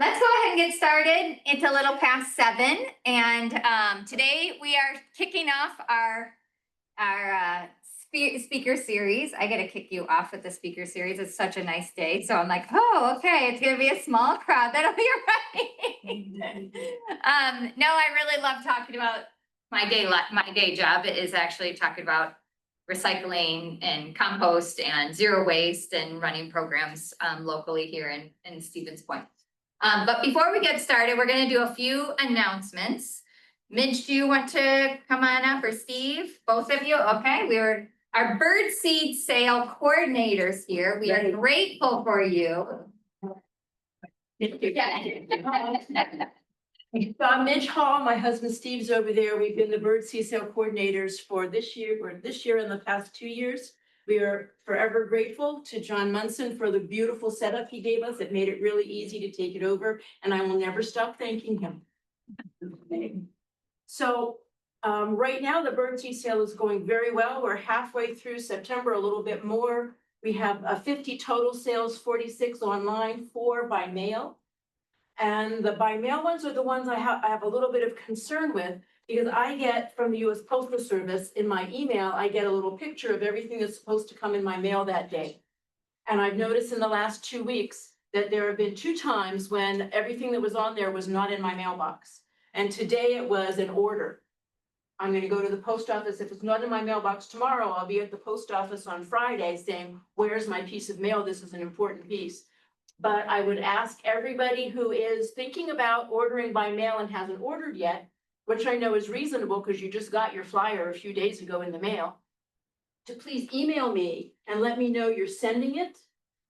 Let's go ahead and get started. It's a little past 7, and today we are kicking off our speaker series. I got to kick you off with the speaker series. It's such a nice day, so I'm like, oh, okay, it's gonna be a small crowd. That'll be right. No, I really love talking about my day. My day job is actually talking about recycling and compost and zero waste and running programs locally here in Stevens Point. But before we get started, we're going to do a few announcements. Midge, do you want to come on up, or Steve? Both of you? Okay, we are our bird seed sale coordinators here. We are grateful for you. So I'm Midge Hall. My husband Steve's over there. We've been the bird seed sale coordinators for this year and the past 2 years. We are forever grateful to John Munson for the beautiful setup he gave us. It made it really easy to take it over, and I will never stop thanking him. So right now the bird seed sale is going very well. We're halfway through September, a little bit more. We have 50 total sales, 46 online, 4 by mail. And the by mail ones are the ones I have a little bit of concern with, because I get from the US Postal Service in my email, I get a little picture of everything that's supposed to come in my mail that day. And I've noticed in the last 2 weeks that there have been 2 times when everything that was on there was not in my mailbox. And today it was an order. I'm going to go to the post office. If it's not in my mailbox tomorrow, I'll be at the post office on Friday saying, where's my piece of mail? This is an important piece. But I would ask everybody who is thinking about ordering by mail and hasn't ordered yet, which I know is reasonable because you just got your flyer a few days ago in the mail, to please email me and let me know you're sending it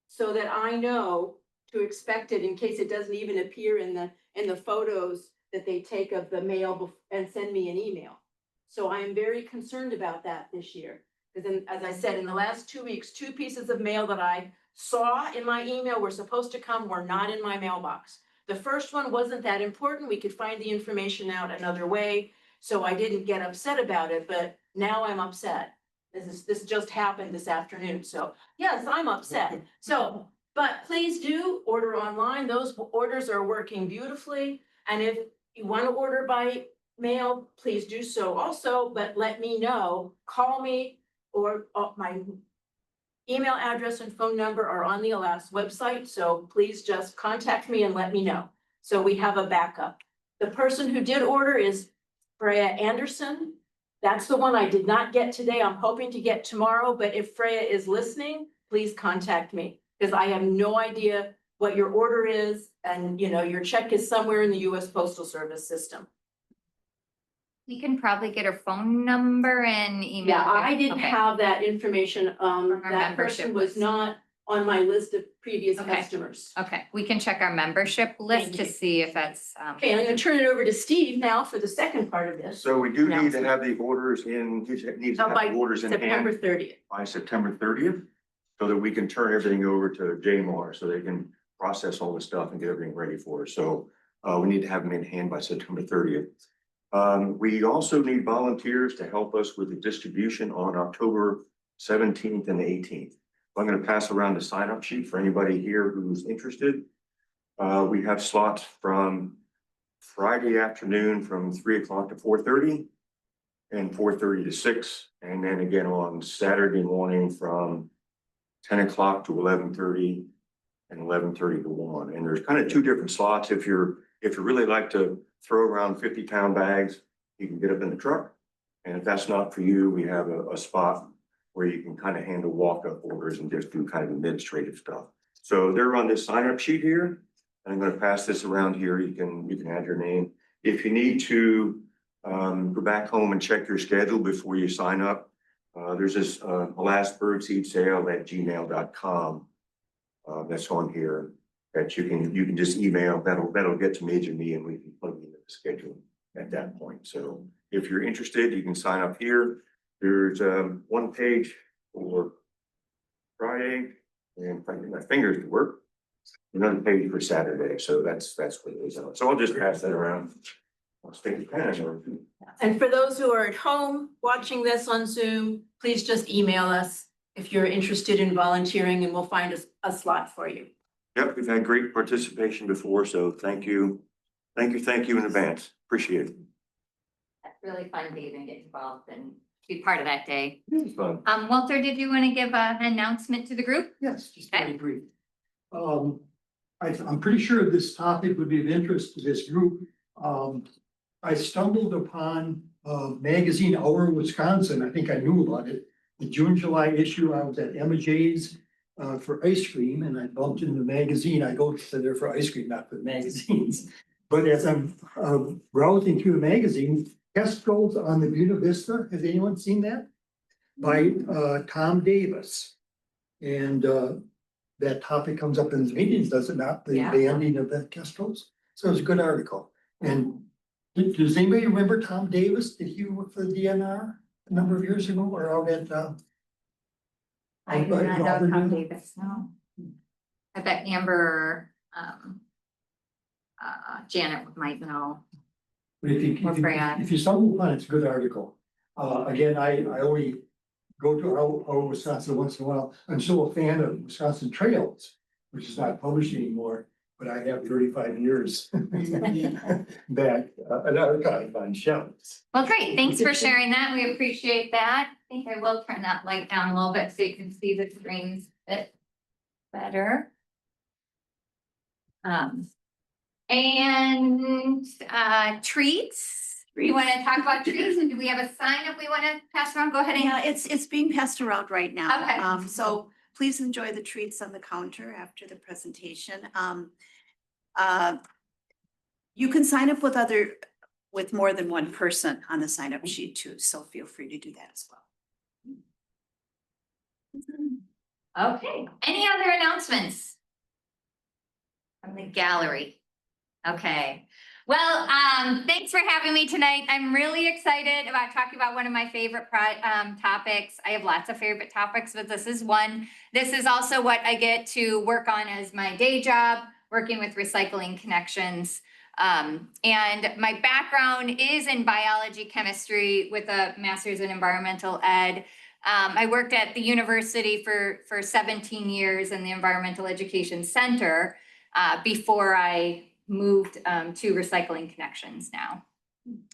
so that I know to expect it in case it doesn't even appear in the photos that they take of the mail and send me an email. So I am very concerned about that this year. Because then, as I said, in the last 2 weeks, 2 pieces of mail that I saw in my email were supposed to come were not in my mailbox. The first one wasn't that important. We could find the information out another way. So I didn't get upset about it, but now I'm upset. This just happened this afternoon. So yes, I'm upset. So, but please do order online. Those orders are working beautifully. And if you want to order by mail, please do so also, but let me know, call me, or my email address and phone number are on the Alas website, so please just contact me and let me know. So we have a backup. The person who did order is Freya Anderson. That's the one I did not get today. I'm hoping to get tomorrow, but if Freya is listening, please contact me, because I have no idea what your order is, and your check is somewhere in the US Postal Service system. We can probably get her phone number and email. Yeah, I didn't have that information. From our That membership person was list. not on my list of previous Okay. customers. Okay, we can check our membership list Thank to you. see if that's. Okay, I'm gonna turn it over to Steve now for the second part of this. So we do need to have the orders in, needs to have By the orders in September hand 30th. by September 30th. So that we can turn everything over to JMAR so they can process all the stuff and get everything ready for us. So we need to have them in hand by September 30th. We also need volunteers to help us with the distribution on October 17th and 18th. I'm going to pass around the sign-up sheet for anybody here who's interested. We have slots from Friday afternoon from 3 o'clock to 4:30 and 4:30 to 6. And then again on Saturday morning from 10 o'clock to 11:30 and 11:30 to 1. And there's kind of 2 different slots. If you really like to throw around 50-pound bags, you can get up in the truck. And if that's not for you, we have a spot where you can kind of handle walk-up orders and just do kind of administrative stuff. So they're on this sign-up sheet here. I'm going to pass this around here. You can add your name. If you need to go back home and check your schedule before you sign up, there's this lastbirdseedsale@gmail.com that's on here that you can just email. That'll get to Midge and me, and we can plug into the schedule at that point. So if you're interested, you can sign up here. There's 1 page for Friday, and if I get my fingers to work, another page for Saturday. So that's what it is. So I'll just pass that around. I'll stick the pen in. And for those who are at home watching this on Zoom, please just email us if you're interested in volunteering, and we'll find a slot for you. Yep, we've had great participation before, so thank you. Thank you in advance. Appreciate it. That's really fun to even get involved and be part of that day. It was fun. Walter, did you want to give an announcement to the group? Yes, just Okay. very brief. I'm pretty sure this topic would be of interest to this group. I stumbled upon a magazine, Our Wisconsin. I think I knew about it. The June, July issue, I was at Emma J's for ice cream, and I bumped into the magazine. I go to there for ice cream, not for the magazines. But as I'm browsing through the magazine, Kestrel's on the Buena Vista. Has anyone seen that? By Tom Davis. And that topic comes up in the meetings, does it not? The Yeah. ending of the Kestrels. So it's a good article. And does anybody remember Tom Davis? Did he work for the DNR a number of years ago or out at I do not know Tom Davis, no. I bet Amber, Janet might know. But Or Brad. if you stumble upon it, it's a good article. Again, I only go to our Wisconsin once in a while. I'm still a fan of Wisconsin Trails, which is not published anymore, but I have 35 years back, an archive on shelves. Well, great. Thanks for sharing that. We appreciate that. I think I will turn that light down a little bit so you can see the screens a bit better. Treats. You want to talk about treats, and do we have a sign up we want to pass around? Go ahead and. Yeah, it's being passed around right now. Okay. So please enjoy the treats on the counter after the presentation. You can sign up with more than one person on the sign up sheet too, so feel free to do that as well. Okay, any other announcements? From the gallery. Okay, well, thanks for having me tonight. I'm really excited about talking about one of my favorite topics. I have lots of favorite topics, but this is one. This is also what I get to work on as my day job, working with Recycling Connections. And my background is in biology, chemistry with a master's in environmental ed. I worked at the university for 17 years in the Environmental Education Center before I moved to Recycling Connections now.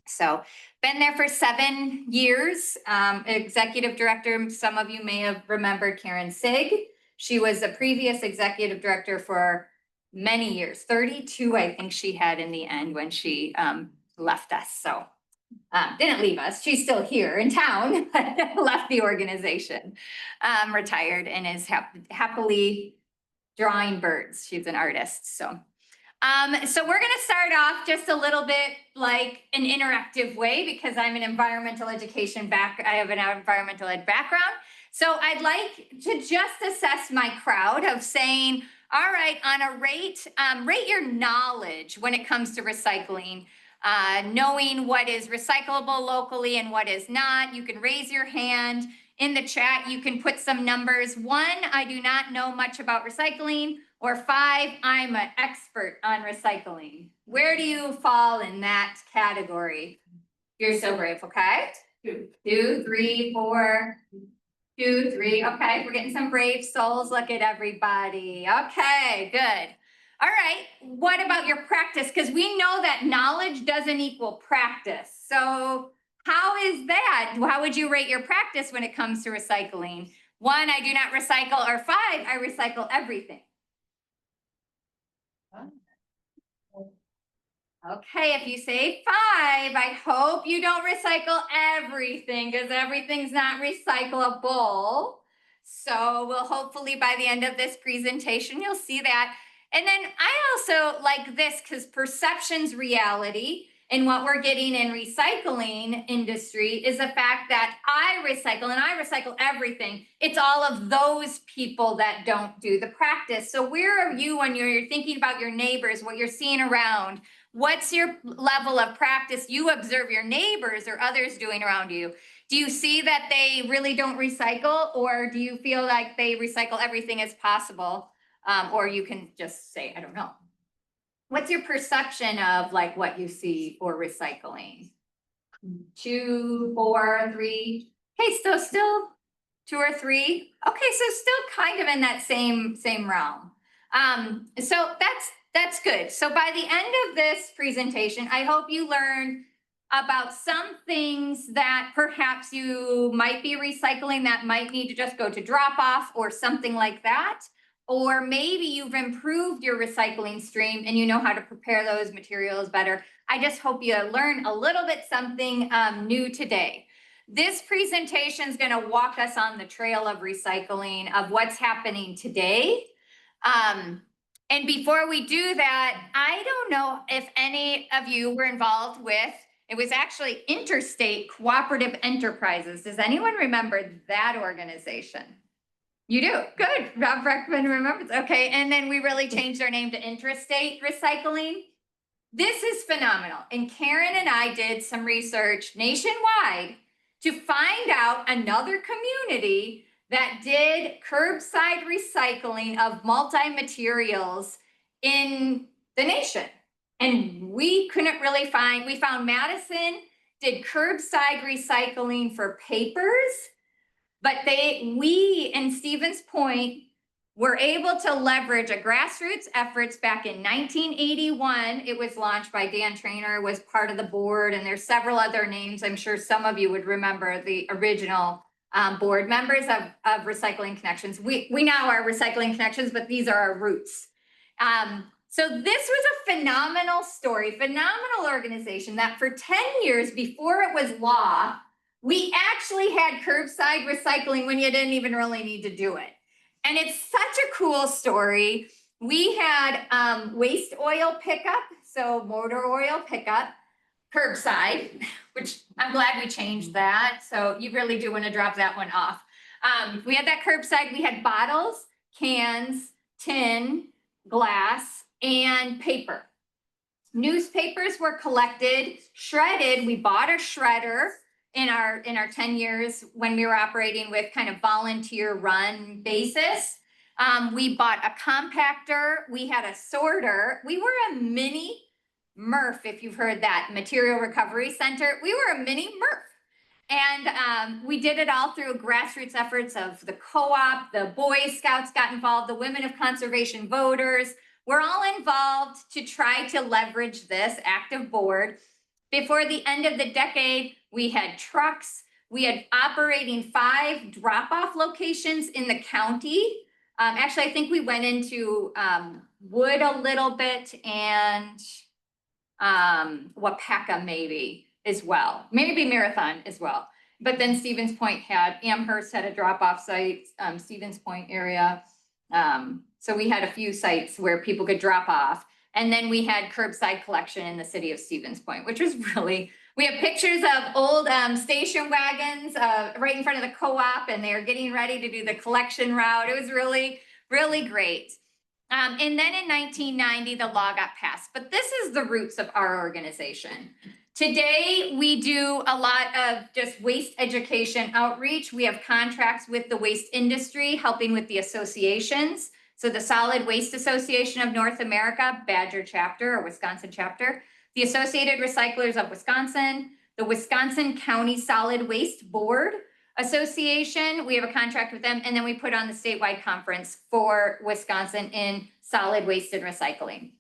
So been there for 7 years. Executive director, some of you may have remembered Karen Sig. She was a previous executive director for many years, 32, I think she had in the end when she left us. So didn't leave us. She's still here in town, but left the organization, retired, and is happily drawing birds. She's an artist. So we're going to start off just a little bit like an interactive way because I'm an environmental education I have an environmental ed background. So I'd like to just assess my crowd of saying, all right, on a rate your knowledge when it comes to recycling, knowing what is recyclable locally and what is not. You can raise your hand. In the chat, you can put some numbers. 1, I do not know much about recycling, or 5, I'm an expert on recycling. Where do you fall in that category? You're so brave, okay? 2, 3, 4, 2, 3. Okay, we're getting some brave souls. Look at everybody. Okay, good. All right, what about your practice? Because we know that knowledge doesn't equal practice. So how is that? How would you rate your practice when it comes to recycling? 1, I do not recycle, or 5, I recycle everything. Okay, if you say 5, I hope you don't recycle everything because everything's not recyclable. So we'll hopefully by the end of this presentation, you'll see that. And then I also like this because perception's reality. And what we're getting in recycling industry is the fact that I recycle and I recycle everything. It's all of those people that don't do the practice. So where are you when you're thinking about your neighbors, what you're seeing around? What's your level of practice you observe your neighbors or others doing around you? Do you see that they really don't recycle, or do you feel like they recycle everything as possible? Or you can just say, I don't know. What's your perception of like what you see for recycling? 2, 4, 3. Okay, so still 2 or 3. Okay, so still kind of in that same realm. So that's good. So by the end of this presentation, I hope you learned about some things that perhaps you might be recycling that might need to just go to drop off or something like that. Or maybe you've improved your recycling stream and you know how to prepare those materials better. I just hope you learn a little bit something new today. This presentation is going to walk us on the trail of recycling of what's happening today. And before we do that, I don't know if any of you were involved with, it was actually Interstate Cooperative Enterprises. Does anyone remember that organization? You do? Good. Rob Breckman remembers. Okay. And then we really changed our name to Interstate Recycling. This is phenomenal. And Karen and I did some research nationwide to find out another community that did curbside recycling of multi-materials in the nation. And we couldn't really find, we found Madison did curbside recycling for papers, but we in Stevens Point were able to leverage a grassroots efforts back in 1981. It was launched by Dan Trainer, was part of the board, and there's several other names. I'm sure some of you would remember the original board members of Recycling Connections. We now are Recycling Connections, but these are our roots. So this was a phenomenal story, phenomenal organization that for 10 years before it was law, we actually had curbside recycling when you didn't even really need to do it. And it's such a cool story. We had waste oil pickup, so motor oil pickup, curbside, which I'm glad we changed that. So you really do want to drop that one off. We had that curbside. We had bottles, cans, tin, glass, and paper. Newspapers were collected, shredded. We bought a shredder in our 10 years when we were operating with kind of volunteer run basis. We bought a compactor. We had a sorter. We were a mini MRF, if you've heard that, Material Recovery Center. We were a mini MRF. And we did it all through grassroots efforts of the co-op, the Boy Scouts got involved, the Women of Conservation Voters. We're all involved to try to leverage this active board. Before the end of the decade, we had trucks. We had operating 5 drop-off locations in the county. Actually, I think we went into Wood a little bit and Wapaka maybe as well, maybe Marathon as well. But then Stevens Point Amherst had a drop-off site, Stevens Point area. So we had a few sites where people could drop off. And then we had curbside collection in the city of Stevens Point, which was really, we have pictures of old station wagons right in front of the co-op, and they're getting ready to do the collection route. It was really, really great. And then in 1990, the law got passed, but this is the roots of our organization. Today, we do a lot of just waste education outreach. We have contracts with the waste industry, helping with the associations. So the Solid Waste Association of North America, Badger chapter or Wisconsin chapter, the Associated Recyclers of Wisconsin, the Wisconsin County Solid Waste Board Association. We have a contract with them, and then we put on the statewide conference for Wisconsin in solid waste and recycling.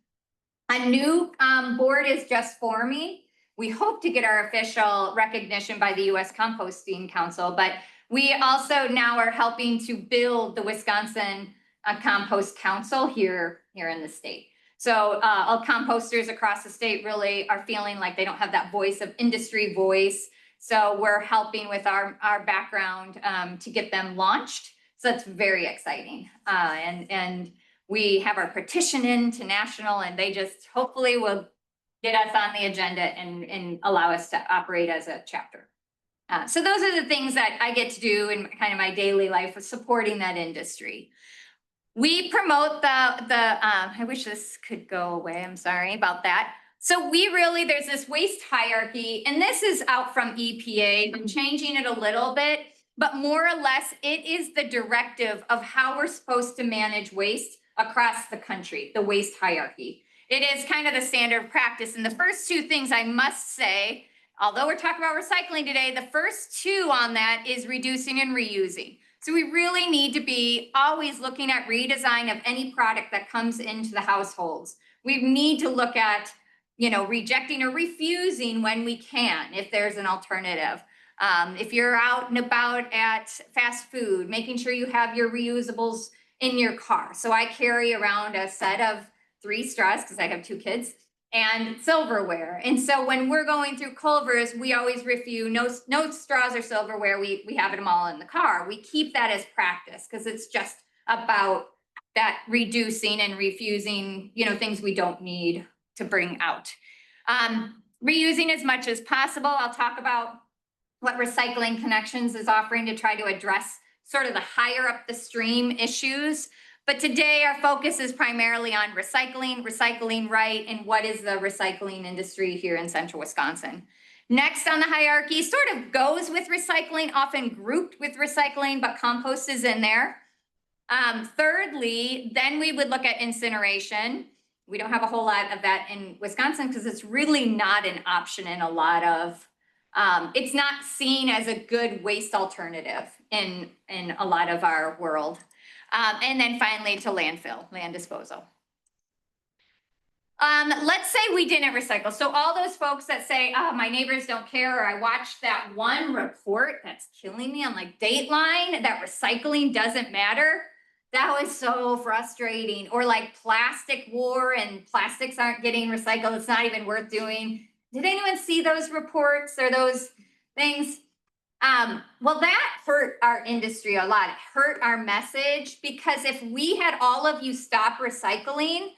A new board is just forming. We hope to get our official recognition by the U.S. Composting Council, but we also now are helping to build the Wisconsin Compost Council here in the state. So all composters across the state really are feeling like they don't have that voice of industry voice. So we're helping with our background to get them launched. So that's very exciting. And we have our petition in to national, and they just hopefully will get us on the agenda and allow us to operate as a chapter. So those are the things that I get to do in kind of my daily life of supporting that industry. We promote I wish this could go away. I'm sorry about that. So there's this waste hierarchy, and this is out from EPA. I'm changing it a little bit, but more or less it is the directive of how we're supposed to manage waste across the country, the waste hierarchy. It is kind of the standard practice. And the first 2 things I must say, although we're talking about recycling today, the first 2 on that is reducing and reusing. So we really need to be always looking at redesign of any product that comes into the households. We need to look at, you know, rejecting or refusing when we can, if there's an alternative. If you're out and about at fast food, making sure you have your reusables in your car. So I carry around a set of 3 straws because I have 2 kids and silverware. And so when we're going through Culver's, we always refuse no straws or silverware. We have them all in the car. We keep that as practice because it's just about that reducing and refusing, you know, things we don't need to bring out. Reusing as much as possible. I'll talk about what Recycling Connections is offering to try to address sort of the higher up the stream issues. But today our focus is primarily on recycling right, and what is the recycling industry here in central Wisconsin. Next on the hierarchy sort of goes with recycling, often grouped with recycling, but compost is in there. Thirdly, then we would look at incineration. We don't have a whole lot of that in Wisconsin because it's really not an option in a lot of, it's not seen as a good waste alternative in a lot of our world. And then finally to landfill, land disposal. Let's say we didn't recycle. So all those folks that say, oh, my neighbors don't care, or I watched that one report that's killing me on like Dateline, that recycling doesn't matter. That was so frustrating. Or like plastic war and plastics aren't getting recycled. It's not even worth doing. Did anyone see those reports or those things? Well, that hurt our industry a lot. It hurt our message, because if we had all of you stop recycling,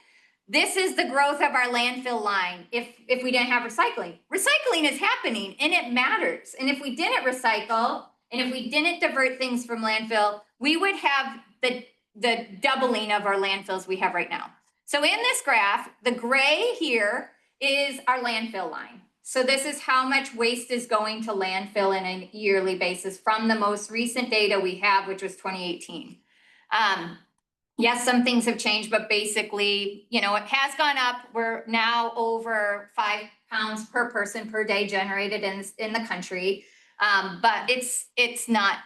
this is the growth of our landfill line. If we didn't have recycling, recycling is happening and it matters. And if we didn't recycle and if we didn't divert things from landfill, we would have the doubling of our landfills we have right now. So in this graph, the gray here is our landfill line. So this is how much waste is going to landfill in a yearly basis from the most recent data we have, which was 2018. Yes, some things have changed, but basically, you know, it has gone up. We're now over 5 pounds per person per day generated in the country. But it's not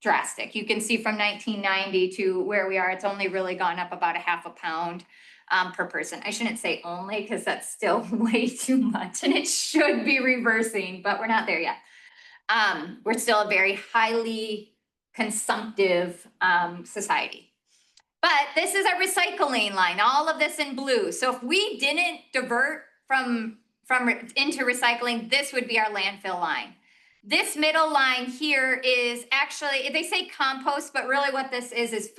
drastic. You can see from 1990 to where we are, it's only really gone up about a half a pound per person. I shouldn't say only, because that's still way too much and it should be reversing, but we're not there yet. We're still a very highly consumptive society. But this is our recycling line, all of this in blue. So if we didn't divert from into recycling, this would be our landfill line. This middle line here is actually, they say compost, but really what this is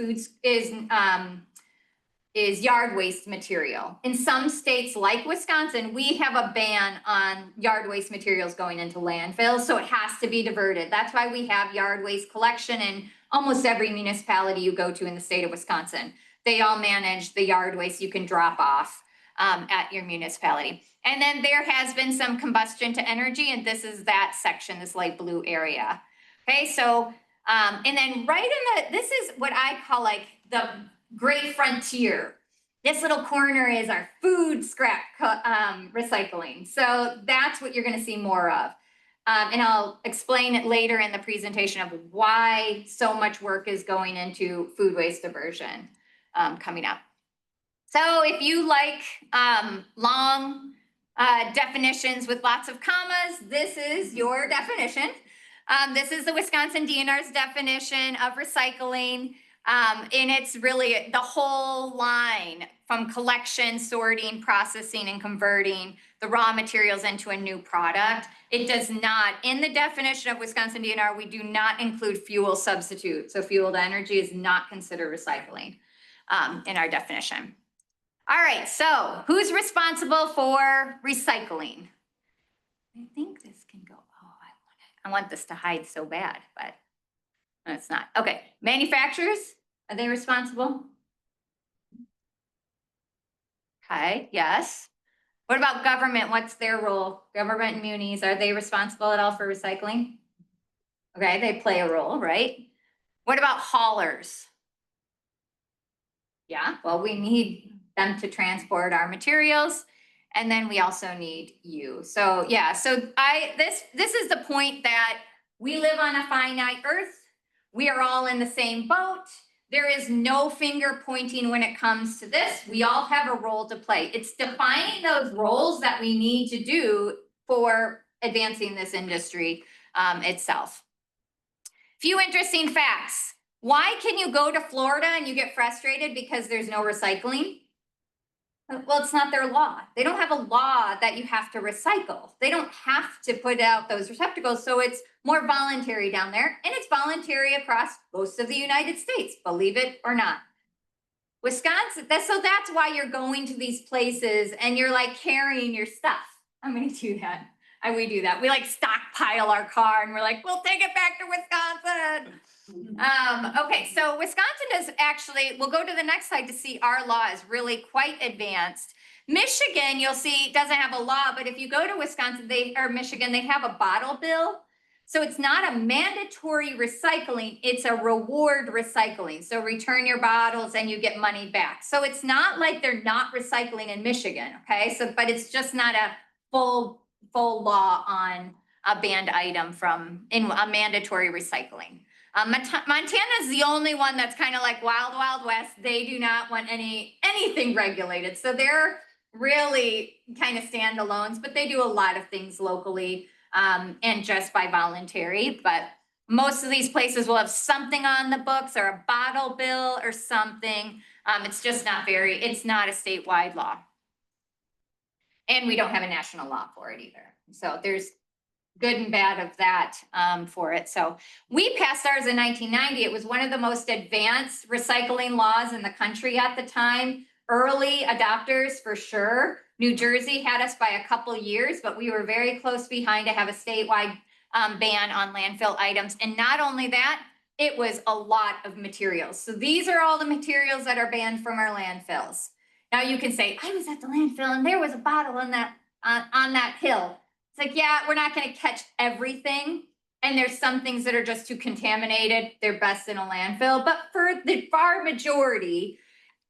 yard waste material. In some states like Wisconsin, we have a ban on yard waste materials going into landfills, so it has to be diverted. That's why we have yard waste collection in almost every municipality you go to in the state of Wisconsin. They all manage the yard waste you can drop off at your municipality. And then there has been some combustion to energy, and this is that section, this light blue area. Okay, so, and then right in this is what I call like the great frontier. This little corner is our food scrap recycling. So that's what you're going to see more of. And I'll explain it later in the presentation of why so much work is going into food waste diversion coming up. So if you like long definitions with lots of commas, this is your definition. This is the Wisconsin DNR's definition of recycling. And it's really the whole line from collection, sorting, processing, and converting the raw materials into a new product. It does not, in the definition of Wisconsin DNR, we do not include fuel substitute. So fuel to energy is not considered recycling in our definition. All right, so who's responsible for recycling? I think this can go, oh, I want this to hide so bad, but no, it's not. Okay, manufacturers, are they responsible? Okay, yes. What about government? What's their role? Government and munis, are they responsible at all for recycling? Okay, they play a role, right? What about haulers? Yeah, well, we need them to transport our materials, and then we also need you. So yeah, so this is the point that we live on a finite earth. we are all in the same boat. There is no finger pointing when it comes to this. We all have a role to play. It's defining those roles that we need to do for advancing this industry itself. Few interesting facts. Why can you go to Florida and you get frustrated because there's no recycling? Well, it's not their law. They don't have a law that you have to recycle. They don't have to put out those receptacles. So it's more voluntary down there, and it's voluntary across most of the United States, believe it or not. Wisconsin, so that's why you're going to these places and you're like carrying your stuff. I'm gonna do that. We do that. We like stockpile our car and we're like, we'll take it back to Wisconsin. Okay, so Wisconsin is actually, we'll go to the next slide to see our law is really quite advanced. Michigan, you'll see, doesn't have a law, but if you go to Wisconsin, or Michigan, they have a bottle bill. So it's not a mandatory recycling, it's a reward recycling. So return your bottles and you get money back. So it's not like they're not recycling in Michigan, okay? So, but it's just not a full law on a banned item in a mandatory recycling. Montana is the only one that's kind of like wild west. They do not want anything regulated. So they're really kind of standalones, but they do a lot of things locally and just by voluntary. But most of these places will have something on the books or a bottle bill or something. It's just not it's not a statewide law. And we don't have a national law for it either. So there's good and bad of that for it. So we passed ours in 1990. It was one of the most advanced recycling laws in the country at the time. Early adopters for sure. New Jersey had us by a couple years, but we were very close behind to have a statewide ban on landfill items. And not only that, it was a lot of materials. So these are all the materials that are banned from our landfills. Now you can say, I was at the landfill and there was a bottle on that hill. It's like, yeah, we're not going to catch everything. And there's some things that are just too contaminated. They're best in a landfill. But for the far majority,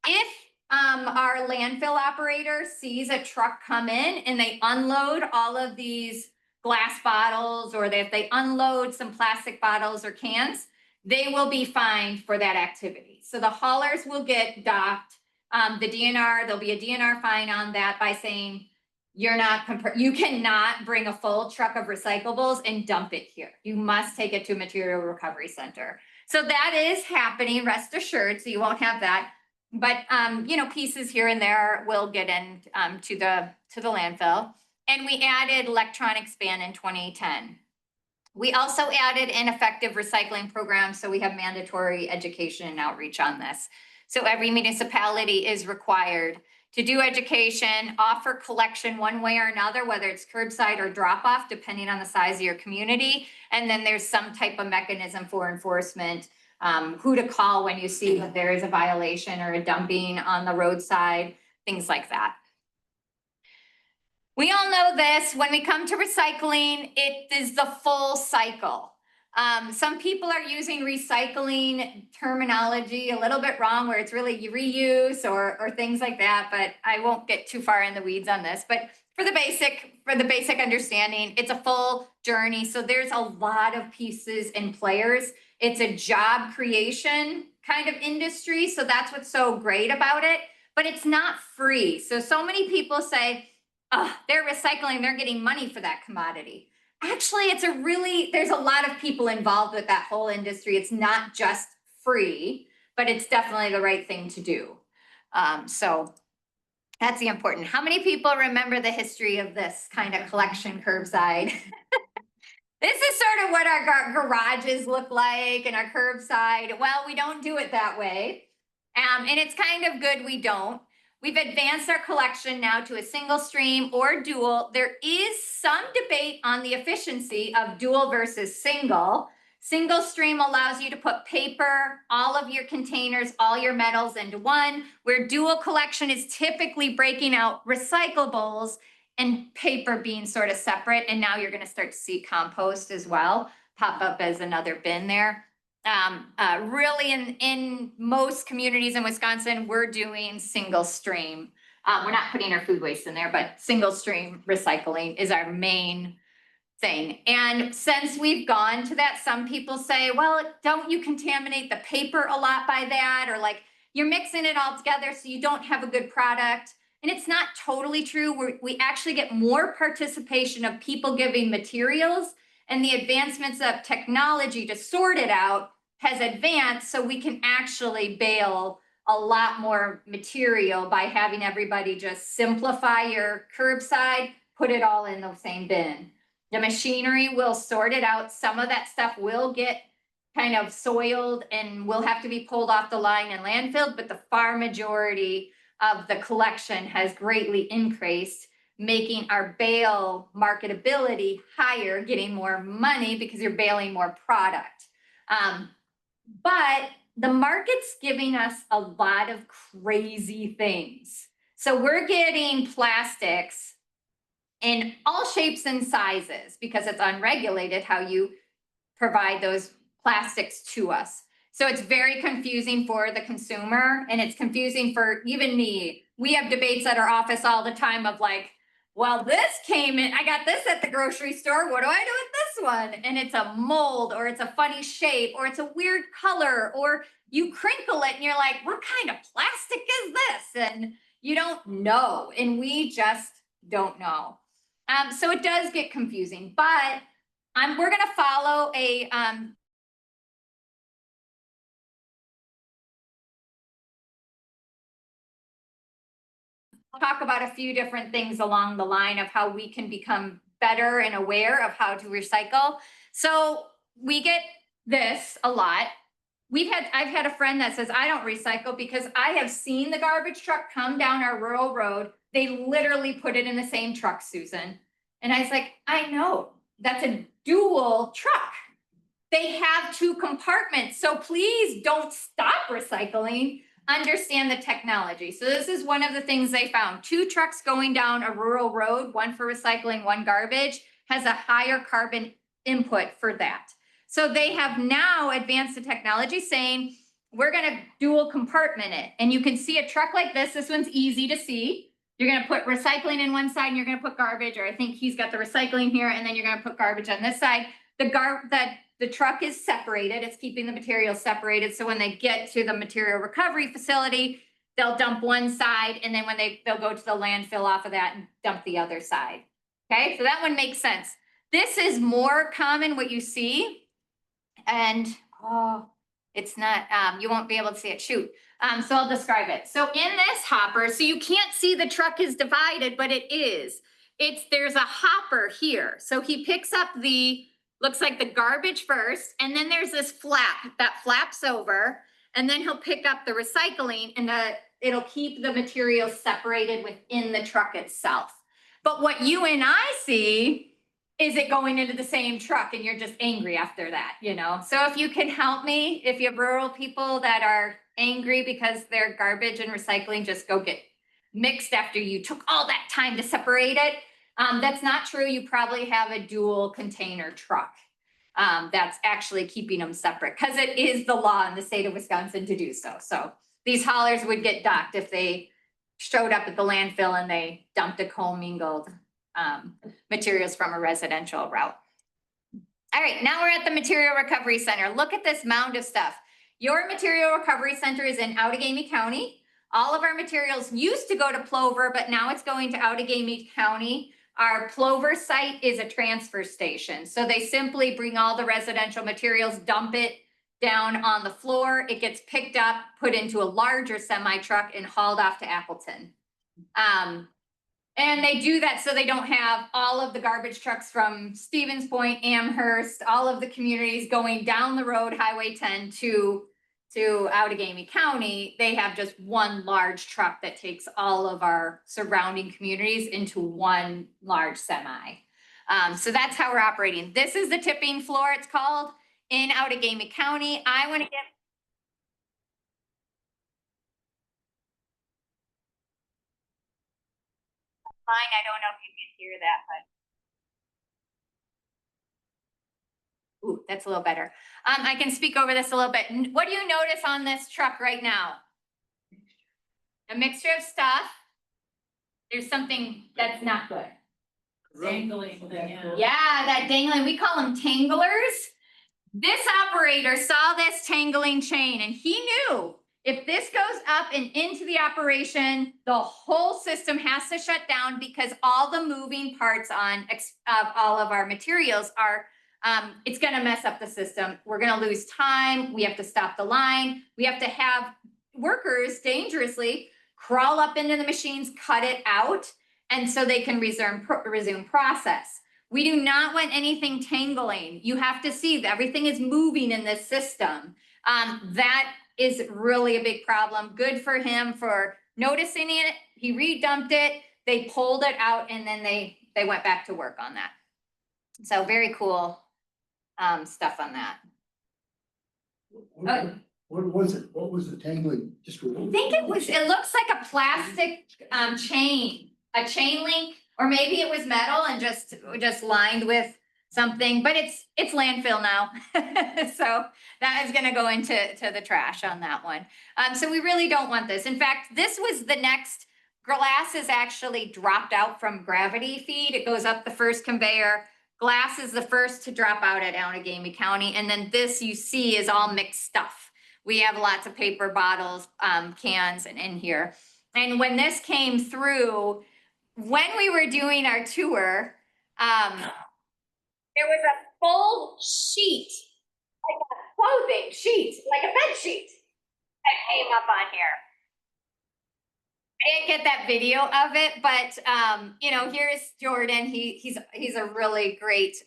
if our landfill operator sees a truck come in and they unload all of these glass bottles, or if they unload some plastic bottles or cans, they will be fined for that activity. So the haulers will get docked. The DNR, there'll be a DNR fine on that by saying, you cannot bring a full truck of recyclables and dump it here. You must take it to a material recovery center. So that is happening, rest assured, so you won't have that. But, pieces here and there will get in to the landfill. And we added electronics ban in 2010. We also added an effective recycling program, so we have mandatory education and outreach on this. So every municipality is required to do education, offer collection one way or another, whether it's curbside or drop-off, depending on the size of your community. And then there's some type of mechanism for enforcement, who to call when you see that there is a violation or a dumping on the roadside, things like that. We all know this, when we come to recycling, it is the full cycle. Some people are using recycling terminology a little bit wrong, where it's really reuse or things like that, but I won't get too far in the weeds on this. But for the basic understanding, it's a full journey. So there's a lot of pieces and players. It's a job creation kind of industry. So that's what's so great about it, but it's not free. So many people say, oh, they're recycling, they're getting money for that commodity. Actually, there's a lot of people involved with that whole industry. It's not just free, but it's definitely the right thing to do. So that's the important. How many people remember the history of this kind of collection curbside? This is sort of what our garages look like and our curbside. Well, we don't do it that way. And it's kind of good we don't. We've advanced our collection now to a single stream or dual. There is some debate on the efficiency of dual versus single. Single stream allows you to put paper, all of your containers, all your metals into one, where dual collection is typically breaking out recyclables and paper being sort of separate. And now you're going to start to see compost as well pop up as another bin there. Really in most communities in Wisconsin, we're doing single stream. We're not putting our food waste in there, but single stream recycling is our main thing. And since we've gone to that, some people say, well, don't you contaminate the paper a lot by that? Or like you're mixing it all together so you don't have a good product. And it's not totally true. We actually get more participation of people giving materials, and the advancements of technology to sort it out has advanced, so we can actually bale a lot more material by having everybody just simplify your curbside, put it all in the same bin. The machinery will sort it out. Some of that stuff will get kind of soiled and will have to be pulled off the line and landfilled, but the far majority of the collection has greatly increased, making our bale marketability higher, getting more money because you're baling more product. But the market's giving us a lot of crazy things. So we're getting plastics in all shapes and sizes because it's unregulated how you provide those plastics to us. So it's very confusing for the consumer, and it's confusing for even me. We have debates at our office all the time of like, well, this came in, I got this at the grocery store. What do I do with this one? And it's a mold, or it's a funny shape, or it's a weird color, or you crinkle it and you're like, what kind of plastic is this? And you don't know. And we just don't know. So it does get confusing, but we're going to follow a talk about a few different things along the line of how we can become better and aware of how to recycle. So we get this a lot. I've had a friend that says, I don't recycle because I have seen the garbage truck come down our rural road. They literally put it in the same truck, Susan. And I was like, I know, that's a dual truck. They have 2 compartments. So please don't stop recycling. Understand the technology. So this is one of the things they found. 2 trucks going down a rural road, one for recycling, one garbage, has a higher carbon input for that. So they have now advanced the technology saying, we're going to dual compartment it. And you can see a truck like this. This one's easy to see. You're going to put recycling in one side and you're going to put garbage, or I think he's got the recycling here, and then you're going to put garbage on this side. The truck is separated. It's keeping the material separated. So when they get to the material recovery facility, they'll dump one side, and then when they'll go to the landfill off of that and dump the other side. Okay, so that one makes sense. This is more common what you see, and it's not, you won't be able to see it. Shoot. So I'll describe it. So in this hopper, so you can't see the truck is divided, but it is. There's a hopper here. So he picks up looks like the garbage first, and then there's this flap that flaps over, and then he'll pick up the recycling, and it'll keep the material separated within the truck itself. But what you and I see is it going into the same truck, and you're just angry after that, So if you can help me, if you have rural people that are angry because their garbage and recycling just go get mixed after you took all that time to separate it, that's not true. You probably have a dual container truck that's actually keeping them separate, because it is the law in the state of Wisconsin to do so. So these haulers would get docked if they showed up at the landfill and they dumped a commingled materials from a residential route. All right, now we're at the Material Recovery Center. Look at this mound of stuff. Your Material Recovery Center is in Outagamie County. All of our materials used to go to Plover, but now it's going to Outagamie County. Our Plover site is a transfer station. So they simply bring all the residential materials, dump it down on the floor. It gets picked up, put into a larger semi truck, and hauled off to Appleton. And they do that so they don't have all of the garbage trucks from Stevens Point, Amherst, all of the communities going down the road, Highway 10 to Outagamie County. They have just one large truck that takes all of our surrounding communities into one large semi. So that's how we're operating. This is the tipping floor, it's called, in Outagamie County. I want to get fine. I don't know if you can hear that, but ooh, that's a little better. I can speak over this a little bit. What do you notice on this truck right now? A mixture of stuff. There's something that's not good. Dangling thing, yeah. Yeah, that dangling, we call them tanglers. This operator saw this tangling chain and he knew if this goes up and into the operation, the whole system has to shut down because all the moving parts on all of our materials are, it's gonna mess up the system. We're gonna lose time. We have to stop the line. We have to have workers dangerously crawl up into the machines, cut it out, and so they can resume process. We do not want anything tangling. You have to see that everything is moving in this system. That is really a big problem. Good for him for noticing it. He redumped it, they pulled it out, and then they went back to work on that. So very cool stuff on that. What was it? What was the tangling? Just. I think it looks like a plastic chain, a chain link, or maybe it was metal and just lined with something, but it's landfill now. So that is gonna go into the trash on that one. So we really don't want this. In fact, this was the next, glass is actually dropped out from gravity feed. It goes up the first conveyor. Glass is the first to drop out at Allegheny County. And then this you see is all mixed stuff. We have lots of paper bottles, cans and in here. And when this came through, when we were doing our tour, there was a full sheet, like a clothing sheet, like a bed sheet that came up on here. I didn't get that video of it, but you know, here's Jordan. He's a really great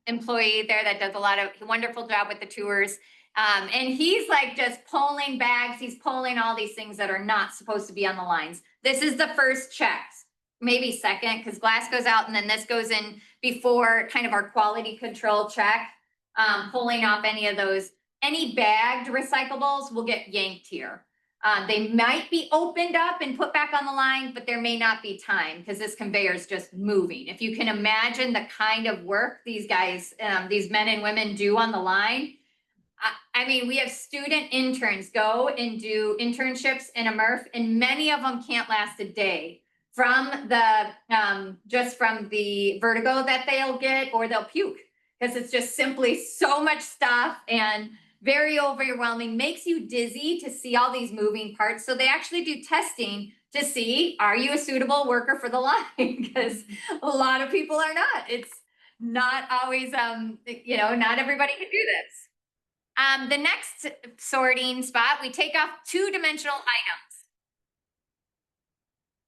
employee there that does a wonderful job with the tours. And he's like just pulling bags. He's pulling all these things that are not supposed to be on the lines. This is the first check, maybe second, because glass goes out and then this goes in before kind of our quality control check. Pulling off any of those, any bagged recyclables will get yanked here. They might be opened up and put back on the line, but there may not be time because this conveyor is just moving. If you can imagine the kind of work these guys, these men and women do on the line. I mean, we have student interns go and do internships in a MRF, and many of them can't last a day from the, just from the vertigo that they'll get, or they'll puke because it's just simply so much stuff and very overwhelming, makes you dizzy to see all these moving parts. So they actually do testing to see, are you a suitable worker for the line? Because a lot of people are not. It's not always, you know, not everybody can do this. The next sorting spot, we take off two-dimensional items.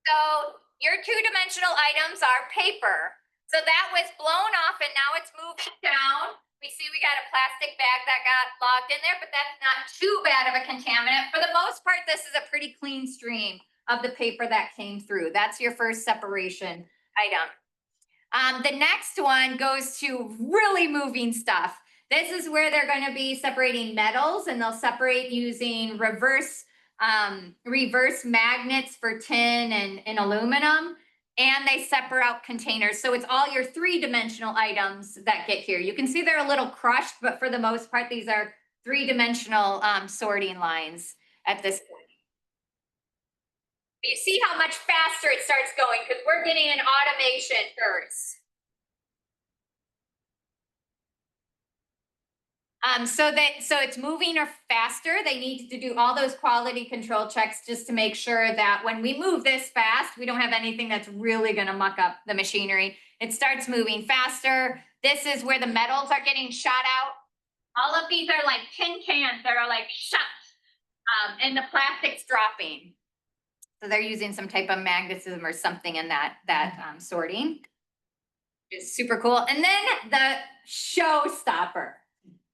So your two-dimensional items are paper. So that was blown off and now it's moved down. We see we got a plastic bag that got logged in there, but that's not too bad of a contaminant. For the most part, this is a pretty clean stream of the paper that came through. That's your first separation item. The next one goes to really moving stuff. This is where they're going to be separating metals, and they'll separate using reverse magnets for tin and aluminum, and they separate out containers. So it's all your three-dimensional items that get here. You can see they're a little crushed, but for the most part, these are three-dimensional sorting lines at this point. You see how much faster it starts going because we're getting an automation first. So it's moving or faster. They need to do all those quality control checks just to make sure that when we move this fast, we don't have anything that's really going to muck up the machinery. It starts moving faster. This is where the metals are getting shot out. All of these are like tin cans that are like shot, and the plastic's dropping. So they're using some type of magnetism or something in that sorting. It's super cool. And then the showstopper.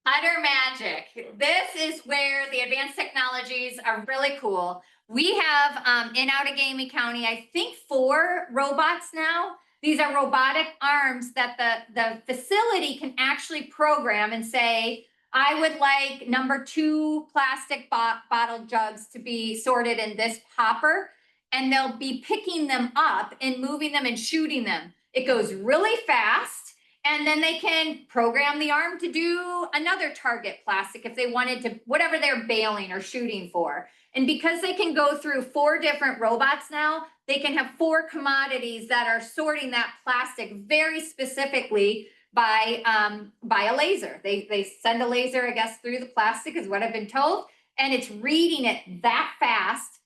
Utter magic. This is where the advanced technologies are really cool. We have in Allegheny County, I think 4 robots now. These are robotic arms that the facility can actually program and say, I would like number 2 plastic bottle jugs to be sorted in this hopper. And they'll be picking them up and moving them and shooting them. It goes really fast. And then they can program the arm to do another target plastic if they wanted to, whatever they're bailing or shooting for. And because they can go through 4 different robots now, they can have 4 commodities that are sorting that plastic very specifically by a laser. They send a laser, I guess, through the plastic is what I've been told, and it's reading it that fast,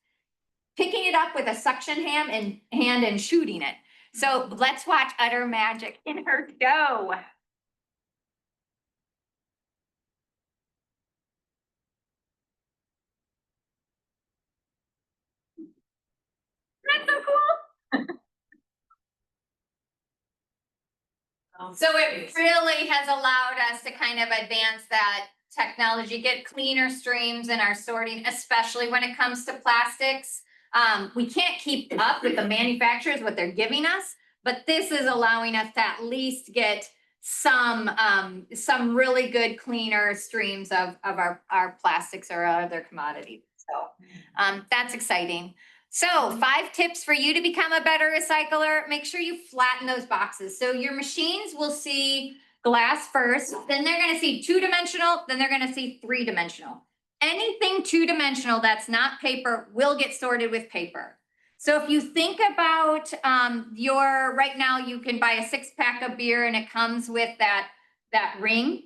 picking it up with a suction hand and shooting it. So let's watch utter magic in her show. That's so cool. So it really has allowed us to kind of advance that technology, get cleaner streams in our sorting, especially when it comes to plastics. We can't keep up with the manufacturers, what they're giving us, but this is allowing us to at least get some really good cleaner streams of our plastics or other commodities. So that's exciting. So 5 tips for you to become a better recycler. Make sure you flatten those boxes. So your machines will see glass first, then they're gonna see 2-dimensional, then they're gonna see 3-dimensional. Anything 2-dimensional that's not paper will get sorted with paper. So if you think about right now you can buy a 6-pack of beer and it comes with that ring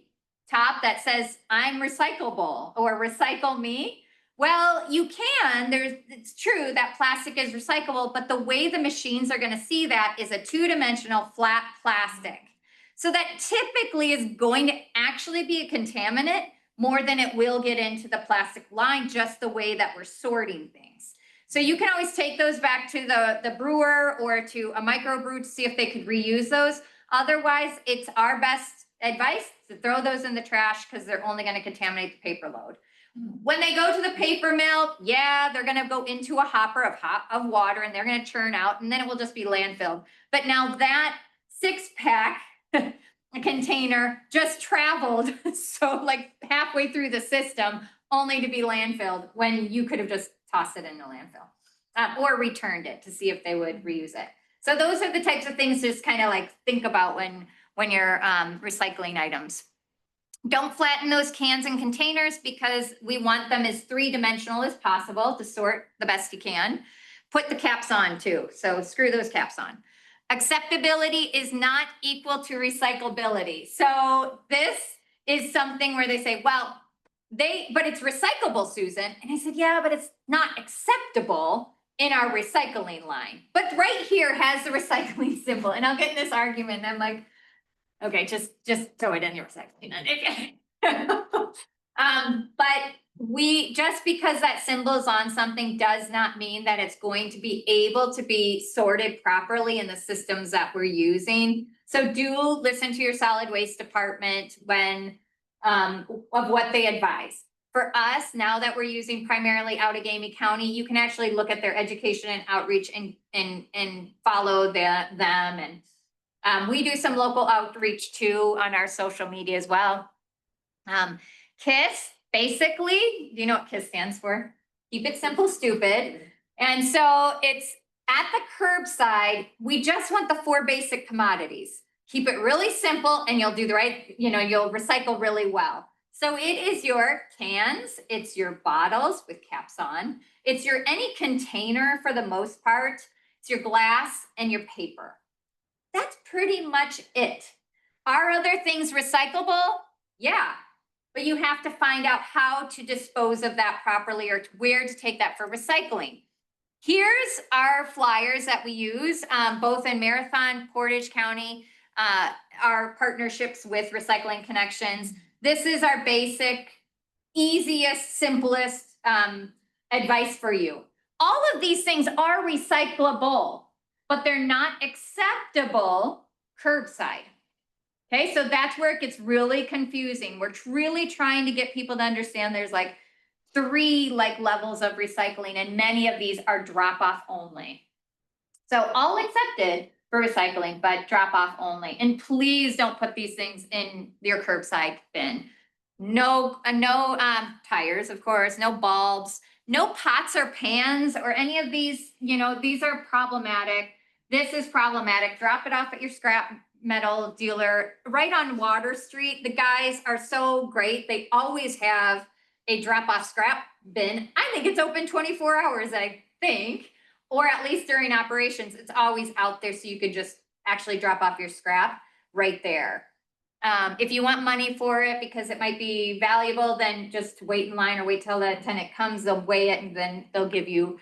top that says I'm recyclable or recycle me. Well, you can, it's true that plastic is recyclable, but the way the machines are gonna see that is a 2-dimensional flat plastic. So that typically is going to actually be a contaminant more than it will get into the plastic line, just the way that we're sorting things. So you can always take those back to the brewer or to a microbrew to see if they could reuse those. Otherwise, it's our best advice to throw those in the trash because they're only gonna contaminate the paper load. When they go to the paper mill, yeah, they're gonna go into a hopper of water and they're gonna churn out and then it will just be landfilled. But now that 6-pack container just traveled, so like halfway through the system, only to be landfilled when you could have just tossed it in the landfill or returned it to see if they would reuse it. So those are the types of things to just kind of like think about when you're recycling items. Don't flatten those cans and containers because we want them as 3-dimensional as possible to sort the best you can. Put the caps on too, so screw those caps on. Acceptability is not equal to recyclability. So this is something where they say, well, but it's recyclable, Susan. And I said, yeah, but it's not acceptable in our recycling line. But right here has the recycling symbol. And I'll get in this argument. And I'm like, okay, just throw it in your recycling. But just because that symbol is on something does not mean that it's going to be able to be sorted properly in the systems that we're using. So do listen to your solid waste department when of what they advise. For us, now that we're using primarily Outagamie County, you can actually look at their education and outreach and follow them. And we do some local outreach too on our social media as well. KISS, basically, do you know what KISS stands for? Keep it simple, stupid. And so it's at the curbside, we just want the 4 basic commodities. Keep it really simple and you'll do the right, you'll recycle really well. So it is your cans, it's your bottles with caps on, it's your any container for the most part, it's your glass and your paper. That's pretty much it. Are other things recyclable? Yeah, but you have to find out how to dispose of that properly or where to take that for recycling. Here's our flyers that we use, both in Marathon, Portage County, our partnerships with Recycling Connections. This is our basic, easiest, simplest advice for you. All of these things are recyclable, but they're not acceptable curbside. Okay, so that's where it gets really confusing. We're really trying to get people to understand there's like 3 levels of recycling, and many of these are drop-off only. So all accepted for recycling, but drop-off only. And please don't put these things in your curbside bin. No tires, of course, no bulbs, no pots or pans or any of these, these are problematic. This is problematic. Drop it off at your scrap metal dealer right on Water Street. The guys are so great. They always have a drop-off scrap bin. I think it's open 24 hours, I think, or at least during operations, it's always out there, so you could just actually drop off your scrap right there. If you want money for it because it might be valuable, then just wait in line or wait till the tenant comes, they'll weigh it and then they'll give you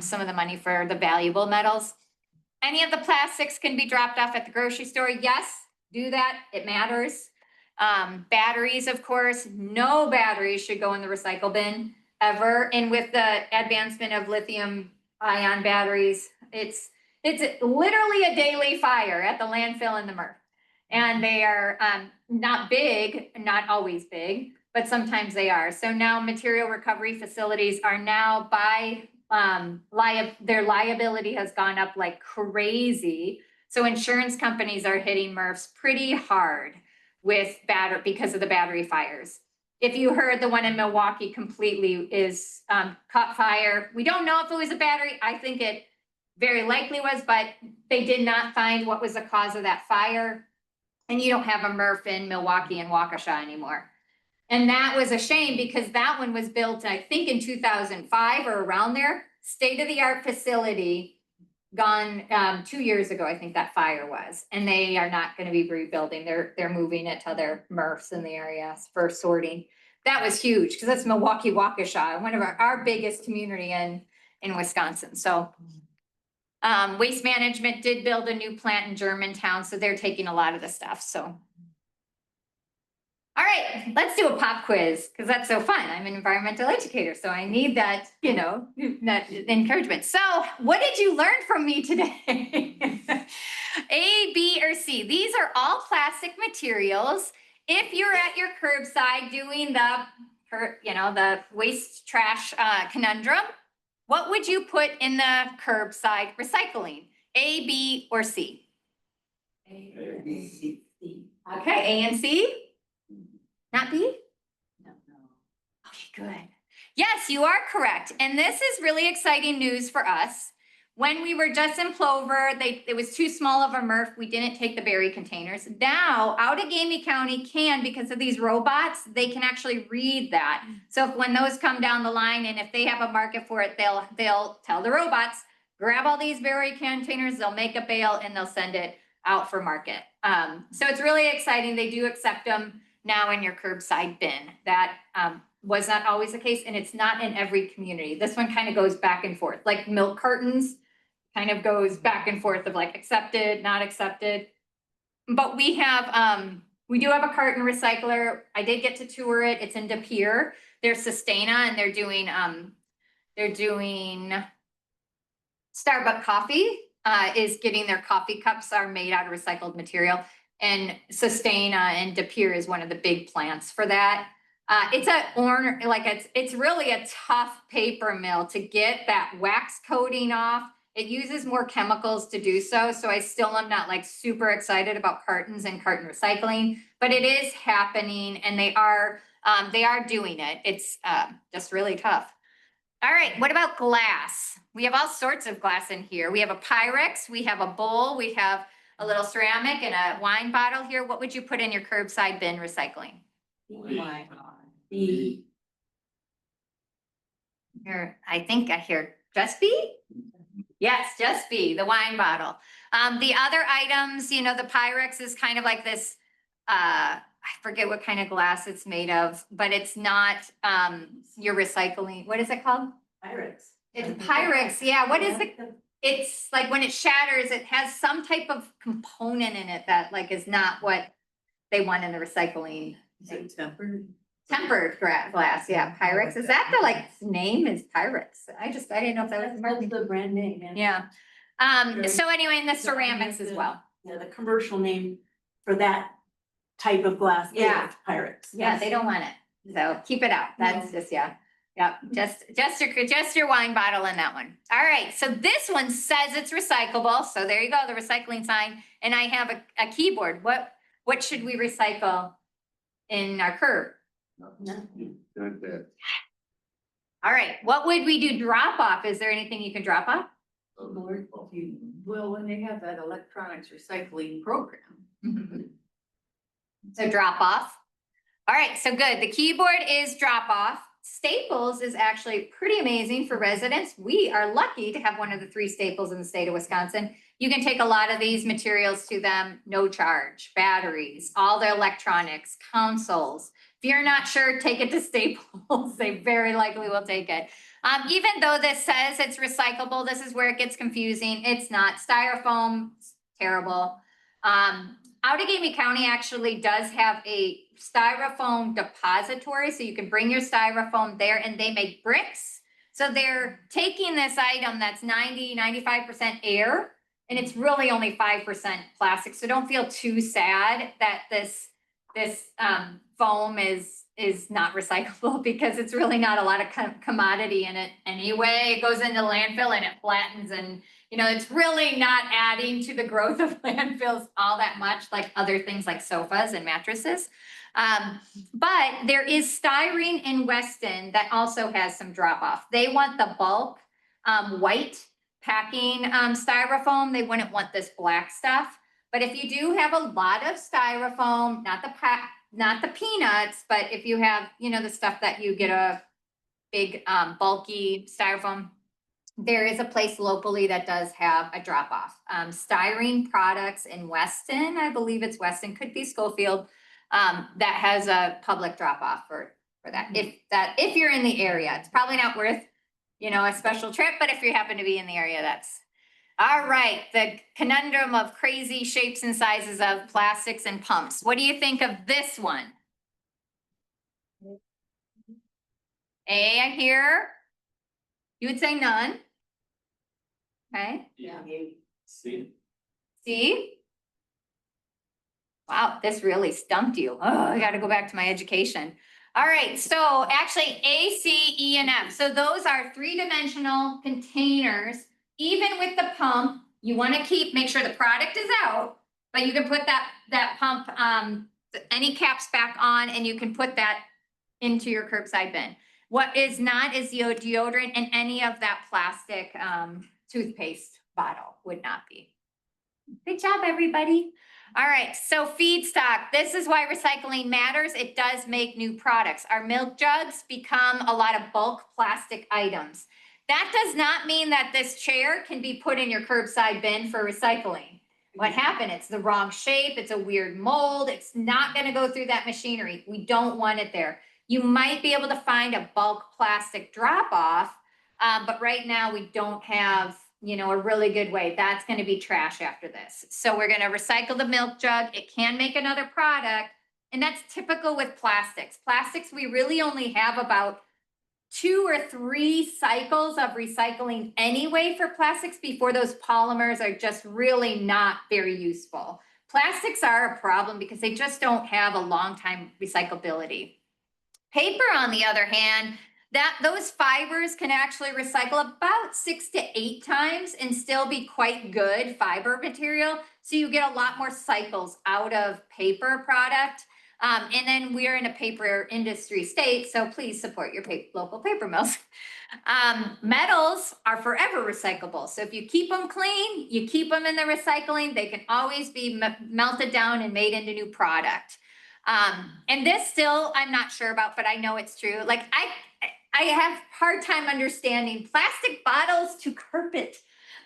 some of the money for the valuable metals. Any of the plastics can be dropped off at the grocery store. Yes, do that. It matters. Batteries, of course, no batteries should go in the recycle bin ever. And with the advancement of lithium ion batteries, it's literally a daily fire at the landfill in the MRF. And they are not big, not always big, but sometimes they are. So now material recovery facilities are now by their liability has gone up like crazy. So insurance companies are hitting MRFs pretty hard with because of the battery fires. If you heard, the one in Milwaukee completely is caught fire. We don't know if it was a battery. I think it very likely was, but they did not find what was the cause of that fire. And you don't have a MRF in Milwaukee and Waukesha anymore. And that was a shame because that one was built, I think, in 2005 or around there. State-of-the-art facility, gone 2 years ago, I think that fire was. And they are not going to be rebuilding. They're moving it to other MRFs in the area for sorting. That was huge because that's Milwaukee, Waukesha, one of our biggest community in Wisconsin. So Waste Management did build a new plant in Germantown, so they're taking a lot of the stuff, so. All right, let's do a pop quiz, because that's so fun. I'm an environmental educator, so I need that, that encouragement. So what did you learn from me today? A, B, or C? These are all plastic materials. If you're at your curbside doing the waste trash conundrum, what would you put in the curbside recycling? A, B, or C? A, B, C. Okay, A and C? Not B? No. Okay, good. Yes, you are correct. And this is really exciting news for us. When we were just in Plover, it was too small of a MRF. We didn't take the berry containers. Now, Outagamie County can, because of these robots, they can actually read that. So when those come down the line and if they have a market for it, they'll tell the robots, grab all these berry containers, they'll make a bale and they'll send it out for market. So it's really exciting. They do accept them now in your curbside bin. That was not always the case, and it's not in every community. This one kind of goes back and forth, like milk cartons kind of goes back and forth of like accepted, not accepted. But we do have a carton recycler. I did get to tour it. It's in De Pere. They're Sustana, and they're doing Starbucks coffee is getting their coffee cups are made out of recycled material. And Sustana and De Pere is one of the big plants for that. It's really a tough paper mill to get that wax coating off. It uses more chemicals to do so. So I still am not like super excited about cartons and carton recycling, but it is happening and they are doing it. It's just really tough. All right, what about glass? We have all sorts of glass in here. We have a Pyrex, we have a bowl, we have a little ceramic and a wine bottle here. What would you put in your curbside bin recycling? B. Here, I think I hear just B? Yes, just B, the wine bottle. The other items, the Pyrex is kind of like this, I forget what kind of glass it's made of, but it's not your recycling. What is it called? Pyrex. It's Pyrex, yeah. What is it? It's like when it shatters, it has some type of component in it that like is not what they want in the recycling. Tempered glass, yeah, Pyrex. Is that the name is Pyrex? I didn't know if that was the marketing. That's the brand name, yeah. Yeah. So anyway, and the ceramics as well. Yeah, the commercial name for that type of glass is Yeah. Pyrex. Yeah, they don't want it. So keep it out. That's just, yeah. Yep, just your wine bottle in that one. All right, so this one says it's recyclable. So there you go, the recycling sign. And I have a keyboard. What should we recycle in our curb? All right, what would we do drop off? Is there anything you can drop off? Well, when they have that electronics recycling program. So drop off. All right, so good. The keyboard is drop off. Staples is actually pretty amazing for residents. We are lucky to have one of the 3 Staples in the state of Wisconsin. You can take a lot of these materials to them, no charge, batteries, all the electronics, consoles. If you're not sure, take it to Staples. They very likely will take it. Even though this says it's recyclable, this is where it gets confusing. It's not. Styrofoam, terrible. Outagamie County actually does have a styrofoam depository, so you can bring your styrofoam there, and they make bricks. So they're taking this item that's 95% air, and it's really only 5% plastic. So don't feel too sad that this foam is not recyclable, because it's really not a lot of commodity in it anyway. It goes into landfill and it flattens, and it's really not adding to the growth of landfills all that much, like other things like sofas and mattresses. But there is styrene in Weston that also has some drop off. They want the bulk white packing styrofoam. They wouldn't want this black stuff. But if you do have a lot of styrofoam, not the peanuts, but if you have, the stuff that you get a big bulky styrofoam, there is a place locally that does have a drop off. Styrene products in Weston, I believe it's Weston, could be Schofield, that has a public drop off for that. If you're in the area, it's probably not worth, a special trip, but if you happen to be in the area, that's all right. The conundrum of crazy shapes and sizes of plastics and pumps. What do you think of this one? A, I hear. You would say none. Okay. Yeah. C? Wow, this really stumped you. Oh, I got to go back to my education. All right, so actually A, C, E, and F. So those are 3-dimensional containers. Even with the pump, you want to make sure the product is out, but you can put that pump, any caps back on, and you can put that into your curbside bin. What is not is deodorant, and any of that plastic toothpaste bottle would not be. Good job, everybody. All right, so feedstock. This is why recycling matters. It does make new products. Our milk jugs become a lot of bulk plastic items. That does not mean that this chair can be put in your curbside bin for recycling. What happened? It's the wrong shape. It's a weird mold. It's not going to go through that machinery. We don't want it there. You might be able to find a bulk plastic drop off, but right now we don't have, a really good way. That's going to be trash after this. So we're going to recycle the milk jug. It can make another product. And that's typical with plastics. Plastics, we really only have about 2 or 3 cycles of recycling anyway for plastics before those polymers are just really not very useful. Plastics are a problem because they just don't have a long time recyclability. Paper, on the other hand, those fibers can actually recycle about 6 to 8 times and still be quite good fiber material. So you get a lot more cycles out of paper product. And then we're in a paper industry state, so please support your local paper mills. Metals are forever recyclable. So if you keep them clean, you keep them in the recycling, they can always be melted down and made into new product. And this still, I'm not sure about, but I know it's true. Like I have hard time understanding plastic bottles to carpet.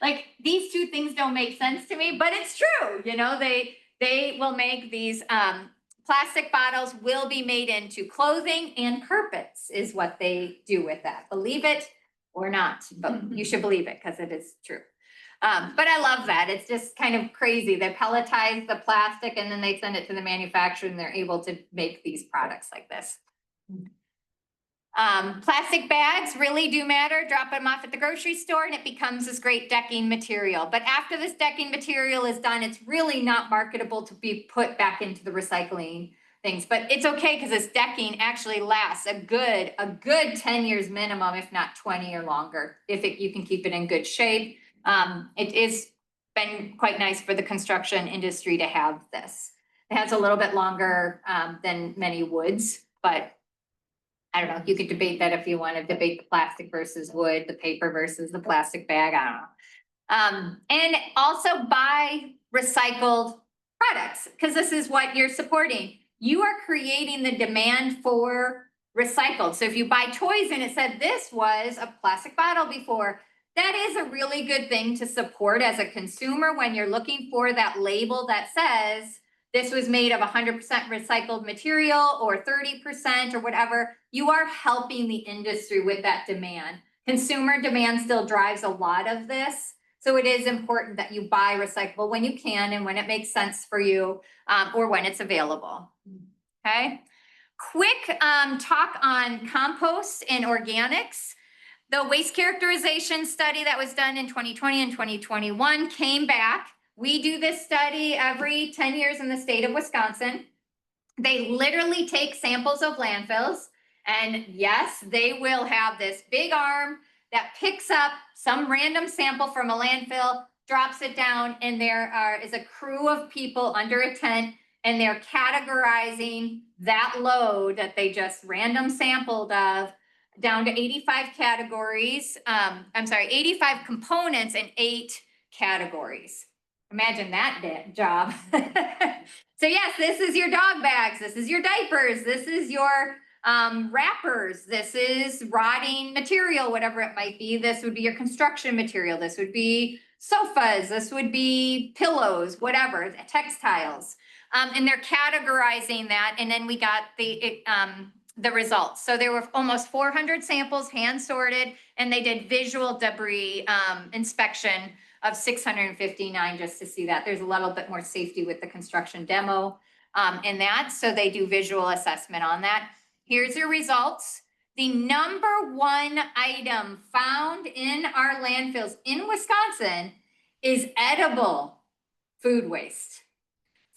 Like these two things don't make sense to me, but it's true. They will make these, plastic bottles will be made into clothing and carpets is what they do with that. Believe it or not, but you should believe it because it is true. But I love that. It's just kind of crazy. They pelletize the plastic and then they send it to the manufacturer and they're able to make these products like this. Plastic bags really do matter. Drop them off at the grocery store and it becomes this great decking material. But after this decking material is done, it's really not marketable to be put back into the recycling things. But it's okay because this decking actually lasts a good 10 years minimum, if not 20 or longer, if you can keep it in good shape. It is been quite nice for the construction industry to have this. It has a little bit longer than many woods, but I don't know, you could debate that if you want to debate the plastic versus wood, the paper versus the plastic bag, I don't know. And also buy recycled products, because this is what you're supporting. You are creating the demand for recycled. So if you buy toys and it said this was a plastic bottle before, that is a really good thing to support as a consumer when you're looking for that label that says this was made of 100% recycled material or 30% or whatever. You are helping the industry with that demand. Consumer demand still drives a lot of this. So it is important that you buy recyclable when you can and when it makes sense for you, or when it's available. Okay. Quick talk on compost and organics. The waste characterization study that was done in 2020 and 2021 came back. We do this study every 10 years in the state of Wisconsin. They literally take samples of landfills, and yes, they will have this big arm that picks up some random sample from a landfill, drops it down, and there is a crew of people under a tent, and they're categorizing that load that they just random sampled of down to 85 categories. 85 components and 8 categories. Imagine that job. So yes, this is your dog bags, this is your diapers, this is your wrappers, this is rotting material, whatever it might be. This would be your construction material, this would be sofas, this would be pillows, whatever, textiles. And they're categorizing that, and then we got the results. So there were almost 400 samples hand sorted, and they did visual debris inspection of 659 just to see that. There's a little bit more safety with the construction demo in that. So they do visual assessment on that. Here's your results. The number one item found in our landfills in Wisconsin is edible food waste.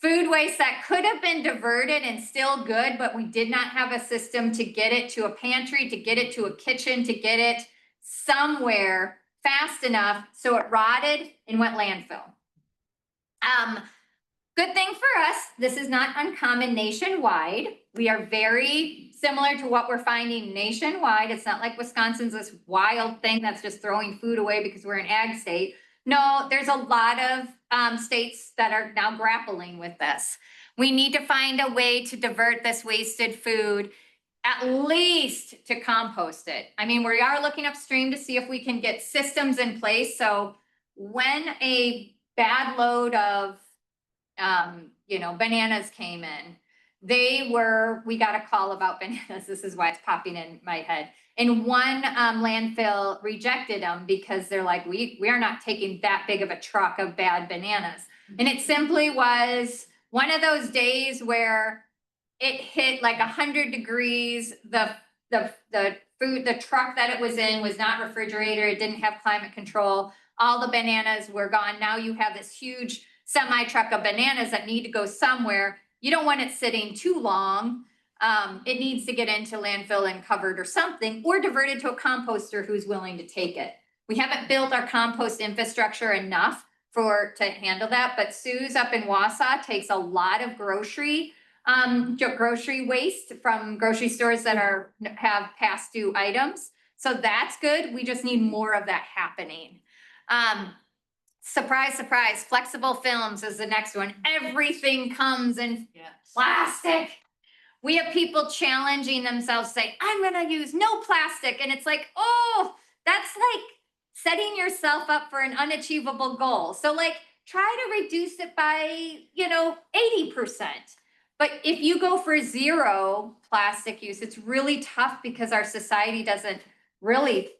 Food waste that could have been diverted and still good, but we did not have a system to get it to a pantry, to get it to a kitchen, to get it somewhere fast enough so it rotted and went landfill. Good thing for us, this is not uncommon nationwide. We are very similar to what we're finding nationwide. It's not like Wisconsin's this wild thing that's just throwing food away because we're an ag state. No, there's a lot of states that are now grappling with this. We need to find a way to divert this wasted food, at least to compost it. I mean, we are looking upstream to see if we can get systems in place. So when a bad load of, bananas came in, we got a call about bananas. This is why it's popping in my head. And one landfill rejected them because they're like, we are not taking that big of a truck of bad bananas. And it simply was one of those days where it hit like 100 degrees. The truck that it was in was not refrigerated. It didn't have climate control. All the bananas were gone. Now you have this huge semi truck of bananas that need to go somewhere. You don't want it sitting too long. It needs to get into landfill and covered or something, or diverted to a composter who's willing to take it. We haven't built our compost infrastructure enough to handle that, but Sue's up in Wausau takes a lot of grocery waste from grocery stores that have past due items. So that's good. We just need more of that happening. Surprise, surprise, flexible films is the next one. Everything comes in plastic. We have people challenging themselves, say, I'm gonna use no plastic. And it's like, oh, that's like setting yourself up for an unachievable goal. So like, try to reduce it by, 80%. But if you go for zero plastic use, it's really tough because our society doesn't really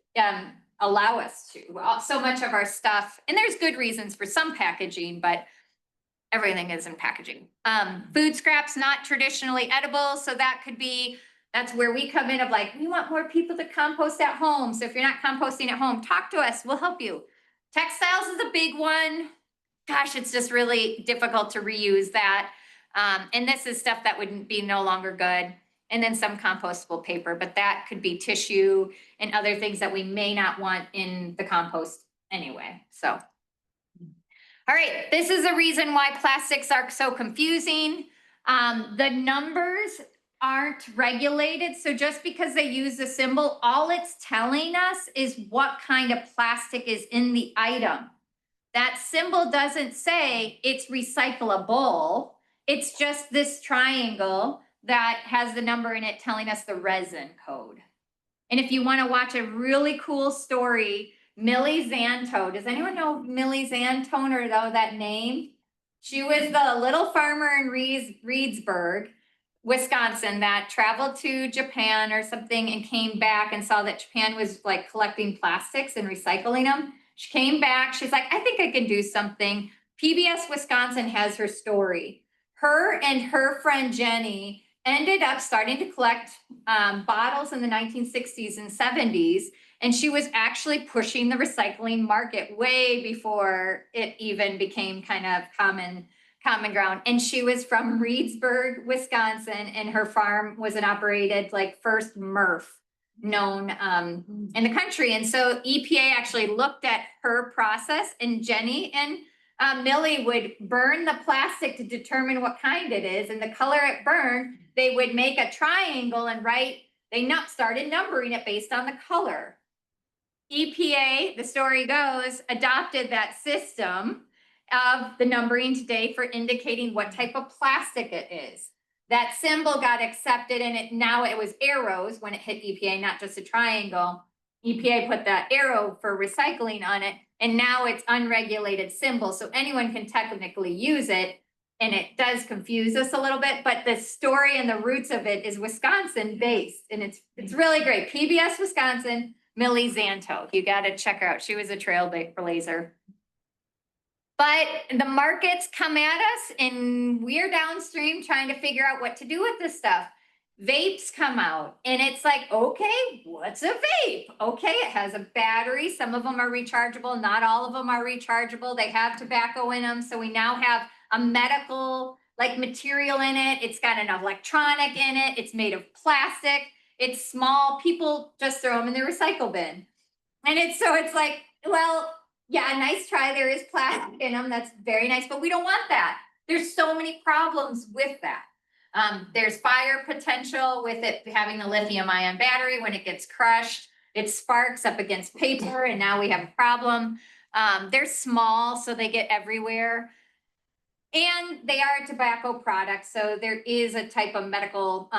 allow us to. So much of our stuff, and there's good reasons for some packaging, but everything is in packaging. Food scraps not traditionally edible, so that's where we come in of like, we want more people to compost at home. So if you're not composting at home, talk to us, we'll help you. Textiles is a big one. Gosh, it's just really difficult to reuse that. And this is stuff that wouldn't be no longer good. And then some compostable paper, but that could be tissue and other things that we may not want in the compost anyway. So, all right, this is a reason why plastics are so confusing. The numbers aren't regulated. So just because they use the symbol, all it's telling us is what kind of plastic is in the item. That symbol doesn't say it's recyclable. It's just this triangle that has the number in it telling us the resin code. And if you want to watch a really cool story, Millie Zanto, does anyone know Millie Zantoner though, that name? She was the little farmer in Reedsburg, Wisconsin, that traveled to Japan or something and came back and saw that Japan was like collecting plastics and recycling them. She came back, she's like, I think I can do something. PBS Wisconsin has her story. Her and her friend Jenny ended up starting to collect bottles in the 1960s and 70s. And she was actually pushing the recycling market way before it even became kind of common ground. And she was from Reedsburg, Wisconsin, and her farm was an operated like first MRF known in the country. And so EPA actually looked at her process, and Jenny and Millie would burn the plastic to determine what kind it is, and the color it burned, they would make a triangle and started numbering it based on the color. EPA, the story goes, adopted that system of the numbering today for indicating what type of plastic it is. That symbol got accepted, and now it was arrows when it hit EPA, not just a triangle. EPA put that arrow for recycling on it, and now it's unregulated symbol, so anyone can technically use it. And it does confuse us a little bit, but the story and the roots of it is Wisconsin based, and it's really great. PBS Wisconsin, Millie Zanto, you got to check her out. She was a trailblazer. But the markets come at us, and we're downstream trying to figure out what to do with this stuff. Vapes come out, and it's like, okay, what's a vape? Okay, it has a battery. Some of them are rechargeable. Not all of them are rechargeable. They have tobacco in them. So we now have a medical like material in it. It's got an electronic in it. It's made of plastic. It's small. People just throw them in their recycle bin. And it's like, well, yeah, nice try. There is plastic in them. That's very nice, but we don't want that. There's so many problems with that. There's fire potential with it having the lithium ion battery. When it gets crushed, it sparks up against paper, and now we have a problem. They're small, so they get everywhere. And they are a tobacco product, so there is a type of medical,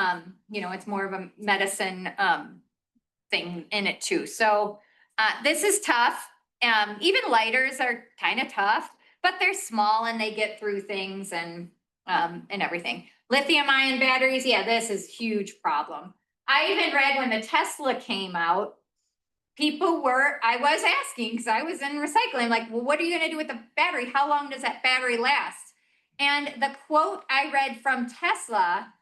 it's more of a medicine thing in it too. So this is tough. Even lighters are kind of tough, but they're small and they get through things and everything. Lithium ion batteries, yeah, this is a huge problem. I even read when the Tesla came out, I was asking, because I was in recycling, like, well, what are you going to do with the battery? How long does that battery last? And the quote I read from Tesla,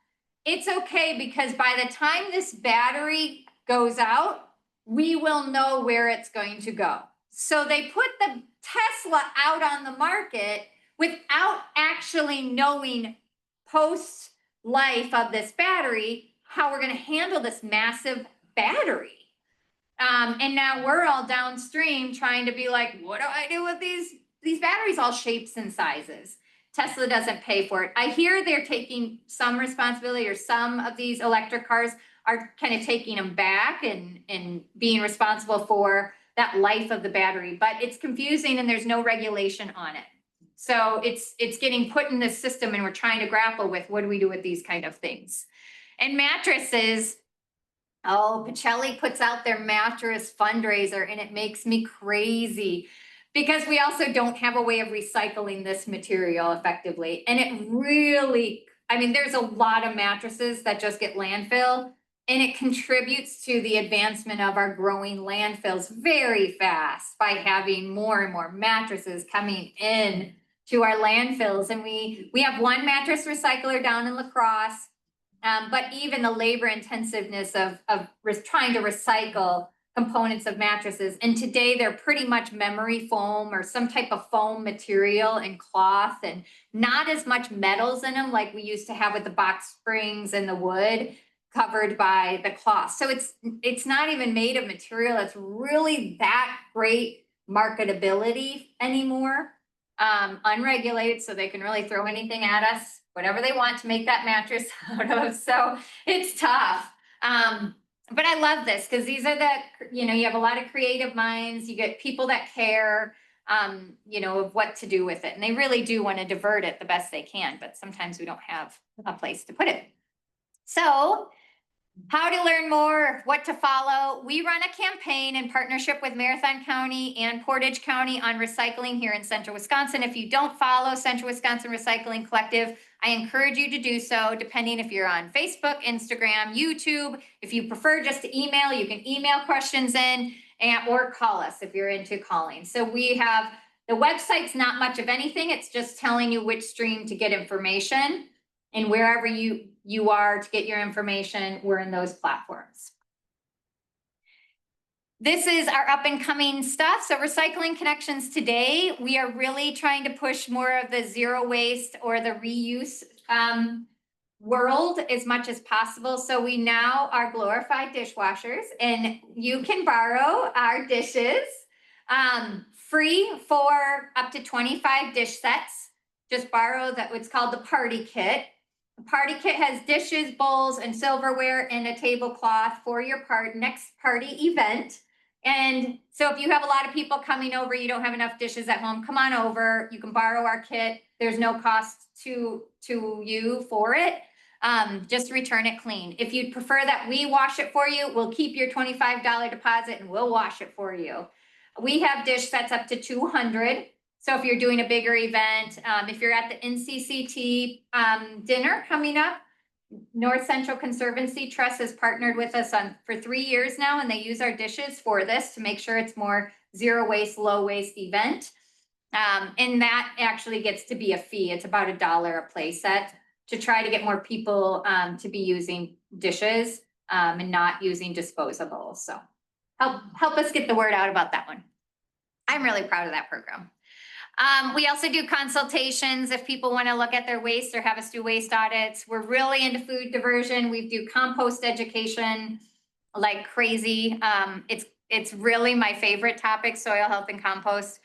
it's okay because by the time this battery goes out, we will know where it's going to go. So they put the Tesla out on the market without actually knowing post life of this battery, how we're going to handle this massive battery. And now we're all downstream trying to be like, what do I do with these batteries, all shapes and sizes? Tesla doesn't pay for it. I hear they're taking some responsibility, or some of these electric cars are kind of taking them back and being responsible for that life of the battery, but it's confusing and there's no regulation on it. So it's getting put in this system, and we're trying to grapple with what do we do with these kind of things. And mattresses, Pacelli puts out their mattress fundraiser, and it makes me crazy because we also don't have a way of recycling this material effectively. And it really, there's a lot of mattresses that just get landfill, and it contributes to the advancement of our growing landfills very fast by having more and more mattresses coming in to our landfills. And we have one mattress recycler down in La Crosse, but even the labor intensiveness of trying to recycle components of mattresses. And today they're pretty much memory foam or some type of foam material and cloth, and not as much metals in them like we used to have with the box springs and the wood covered by the cloth. So it's not even made of material that's really that great marketability anymore. Unregulated, so they can really throw anything at us, whatever they want to make that mattress out of. So it's tough. But I love this because these are you have a lot of creative minds. You get people that care, of what to do with it. And they really do want to divert it the best they can, but sometimes we don't have a place to put it. So how to learn more, what to follow. We run a campaign in partnership with Marathon County and Portage County on recycling here in Central Wisconsin. If you don't follow Central Wisconsin Recycling Collective, I encourage you to do so, depending if you're on Facebook, Instagram, YouTube. If you prefer just to email, you can email questions in or call us if you're into calling. So we have, the website's not much of anything. It's just telling you which stream to get information, and wherever you are to get your information, we're in those platforms. This is our up and coming stuff. So Recycling Connections today, we are really trying to push more of the zero waste or the reuse world as much as possible. So we now are glorified dishwashers, and you can borrow our dishes free for up to 25 dish sets. Just borrow that, what's called the party kit. The party kit has dishes, bowls, and silverware and a tablecloth for your next party event. And so if you have a lot of people coming over, you don't have enough dishes at home, come on over. You can borrow our kit. There's no cost to you for it. Just return it clean. If you'd prefer that we wash it for you, we'll keep your $25 deposit and we'll wash it for you. We have dish sets up to 200. So if you're doing a bigger event, if you're at the NCCT dinner coming up, North Central Conservancy Trust has partnered with us for 3 years now, and they use our dishes for this to make sure it's more zero waste, low waste event. And that actually gets to be a fee. It's about $1 a play set to try to get more people to be using dishes and not using disposables. So help us get the word out about that one. I'm really proud of that program. We also do consultations if people want to look at their waste or have us do waste audits. We're really into food diversion. We do compost education like crazy. It's really my favorite topic, soil health and compost.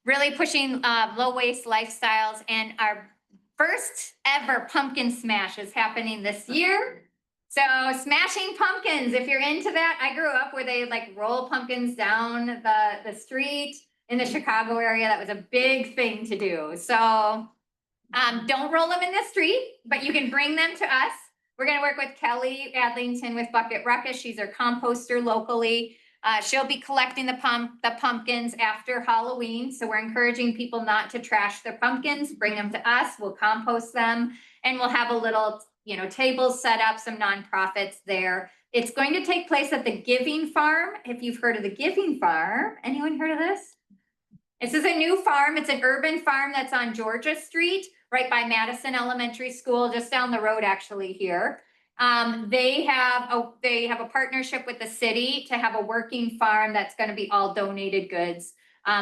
Really pushing low waste lifestyles, and our first ever pumpkin smash is happening this year. So smashing pumpkins, if you're into that. I grew up where they like roll pumpkins down the street. In the Chicago area, that was a big thing to do. So don't roll them in the street, but you can bring them to us. We're going to work with Kelly Adlington with Bucket Ruckus. She's our composter locally. She'll be collecting the pumpkins after Halloween. So we're encouraging people not to trash their pumpkins. Bring them to us. We'll compost them, and we'll have a little, tables set up, some nonprofits there. It's going to take place at the Giving Farm. If you've heard of the Giving Farm, anyone heard of this? This is a new farm. It's an urban farm that's on Georgia Street, right by Madison Elementary School, just down the road actually here. They have a partnership with the city to have a working farm that's going to be all donated goods.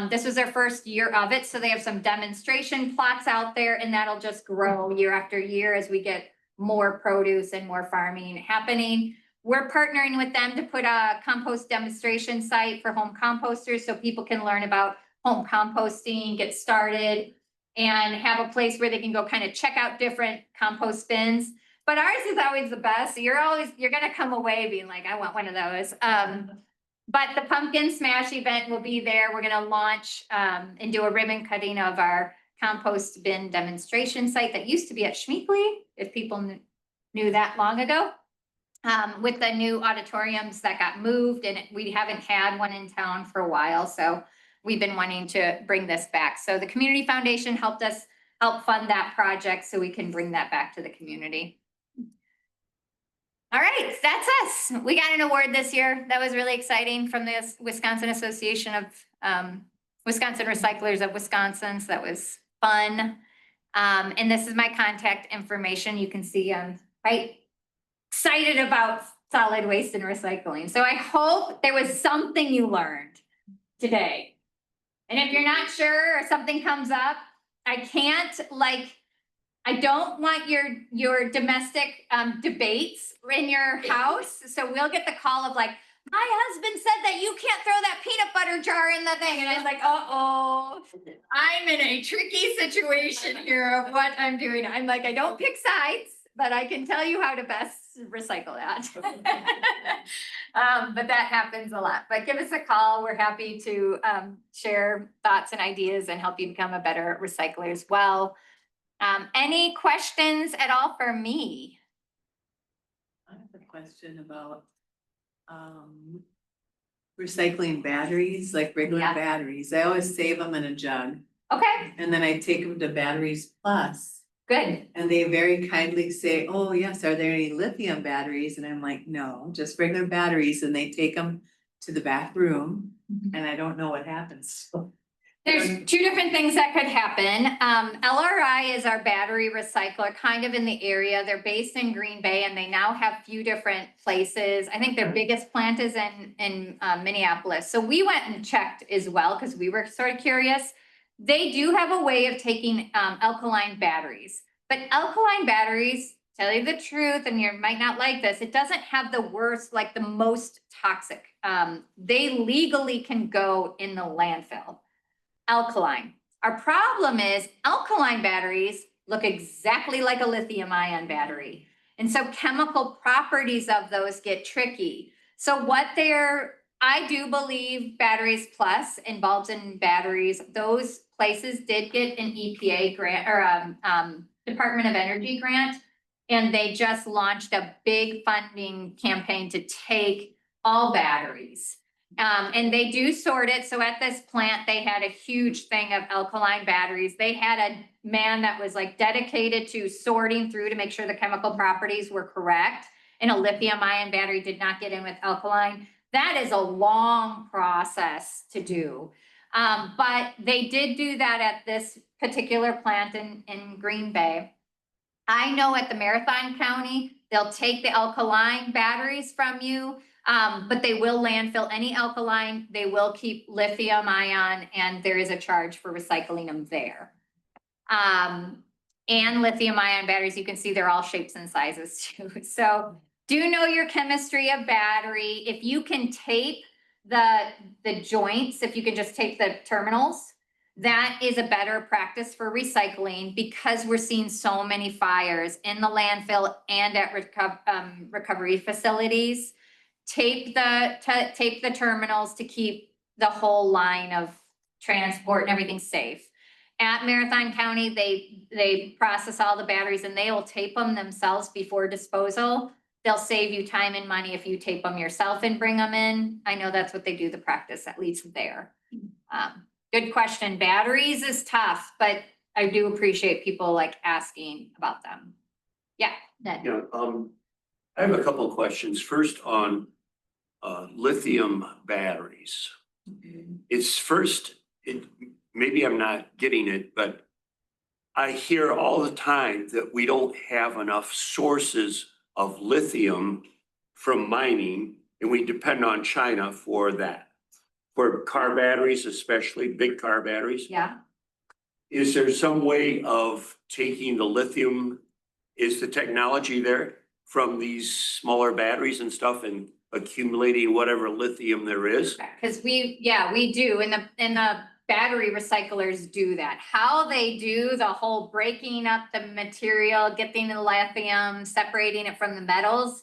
This was their first year of it, so they have some demonstration plots out there, and that'll just grow year after year as we get more produce and more farming happening. We're partnering with them to put a compost demonstration site for home composters so people can learn about home composting, get started, and have a place where they can go kind of check out different compost bins. But ours is always the best. So you're gonna come away being like, I want one of those. But the pumpkin smash event will be there. We're gonna launch and do a ribbon cutting of our compost bin demonstration site that used to be at Schmeekley, if people knew that long ago. With the new auditoriums that got moved, and we haven't had one in town for a while. So we've been wanting to bring this back. So the Community Foundation helped us fund that project so we can bring that back to the community. All right, that's us. We got an award this year. That was really exciting from the Wisconsin Association of Wisconsin Recyclers of Wisconsin. So that was fun. And this is my contact information. You can see I'm quite excited about solid waste and recycling. So I hope there was something you learned today. And if you're not sure or something comes up, I don't want your domestic debates in your house. So we'll get the call of like, my husband said that you can't throw that peanut butter jar in the thing. And I was like, uh-oh, I'm in a tricky situation here of what I'm doing. I'm like, I don't pick sides, but I can tell you how to best recycle that. But that happens a lot. But give us a call. We're happy to share thoughts and ideas and help you become a better recycler as well. Any questions at all for me? question about recycling batteries, like regular Yeah. batteries. I always save them in a jug Okay, and then I take them to Batteries Plus. good. And they very kindly say, oh, yes, are there any lithium batteries? And I'm like, no, just regular batteries. And they take them to the back room and I don't know what happens. There's two different things that could happen. LRI is our battery recycler, kind of in the area. They're based in Green Bay and they now have few different places. I think their biggest plant is in Minneapolis. So we went and checked as well because we were sort of curious. They do have a way of taking alkaline batteries, but alkaline batteries, tell you the truth, and you might not like this, it doesn't have the worst, like the most toxic. They legally can go in the landfill. Alkaline. Our problem is alkaline batteries look exactly like a lithium ion battery. And so chemical properties of those get tricky. So I do believe Batteries Plus and bulbs and batteries, those places did get an EPA grant or Department of Energy grant. And they just launched a big funding campaign to take all batteries. And they do sort it. So at this plant, they had a huge thing of alkaline batteries. They had a man that was like dedicated to sorting through to make sure the chemical properties were correct. And a lithium ion battery did not get in with alkaline. That is a long process to do. But they did do that at this particular plant in Green Bay. I know at the Marathon County, they'll take the alkaline batteries from you. But they will landfill any alkaline, they will keep lithium ion, and there is a charge for recycling them there. And lithium ion batteries, you can see they're all shapes and sizes too. So do know your chemistry of battery. If you can tape the joints, if you can just tape the terminals, that is a better practice for recycling because we're seeing so many fires in the landfill and at recovery facilities. Tape the terminals to keep the whole line of transport and everything safe. At Marathon County, they process all the batteries and they will tape them themselves before disposal. They'll save you time and money if you tape them yourself and bring them in. I know that's what they do, the practice, at least there. Good question. Batteries is tough, but I do appreciate people like asking about them. Yeah, Ned. Yeah, I have a couple of questions. First on lithium batteries. It's maybe I'm not getting it, but I hear all the time that we don't have enough sources of lithium from mining, and we depend on China for that. For car batteries, especially big car batteries. Yeah. Is there some way of taking the lithium? Is the technology there from these smaller batteries and stuff and accumulating whatever lithium there is? Because we do, and the battery recyclers do that. How they do the whole breaking up the material, getting the lithium, separating it from the metals,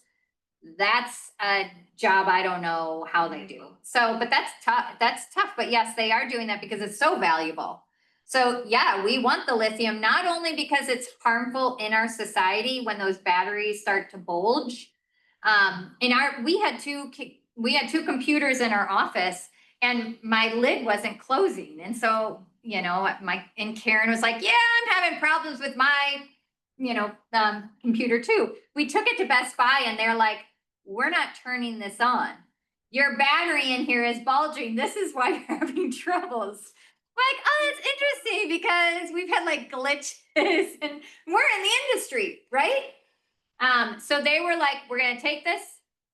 that's a job I don't know how they do. So, but that's tough, but yes, they are doing that because it's so valuable. So yeah, we want the lithium, not only because it's harmful in our society when those batteries start to bulge. We had two computers in our office and my lid wasn't closing. And so, Karen was like, yeah, I'm having problems with my, computer too. We took it to Best Buy and they're like, we're not turning this on. Your battery in here is bulging. This is why you're having troubles. Like, oh, that's interesting because we've had like glitches and we're in the industry, right? So they were like, we're going to take this.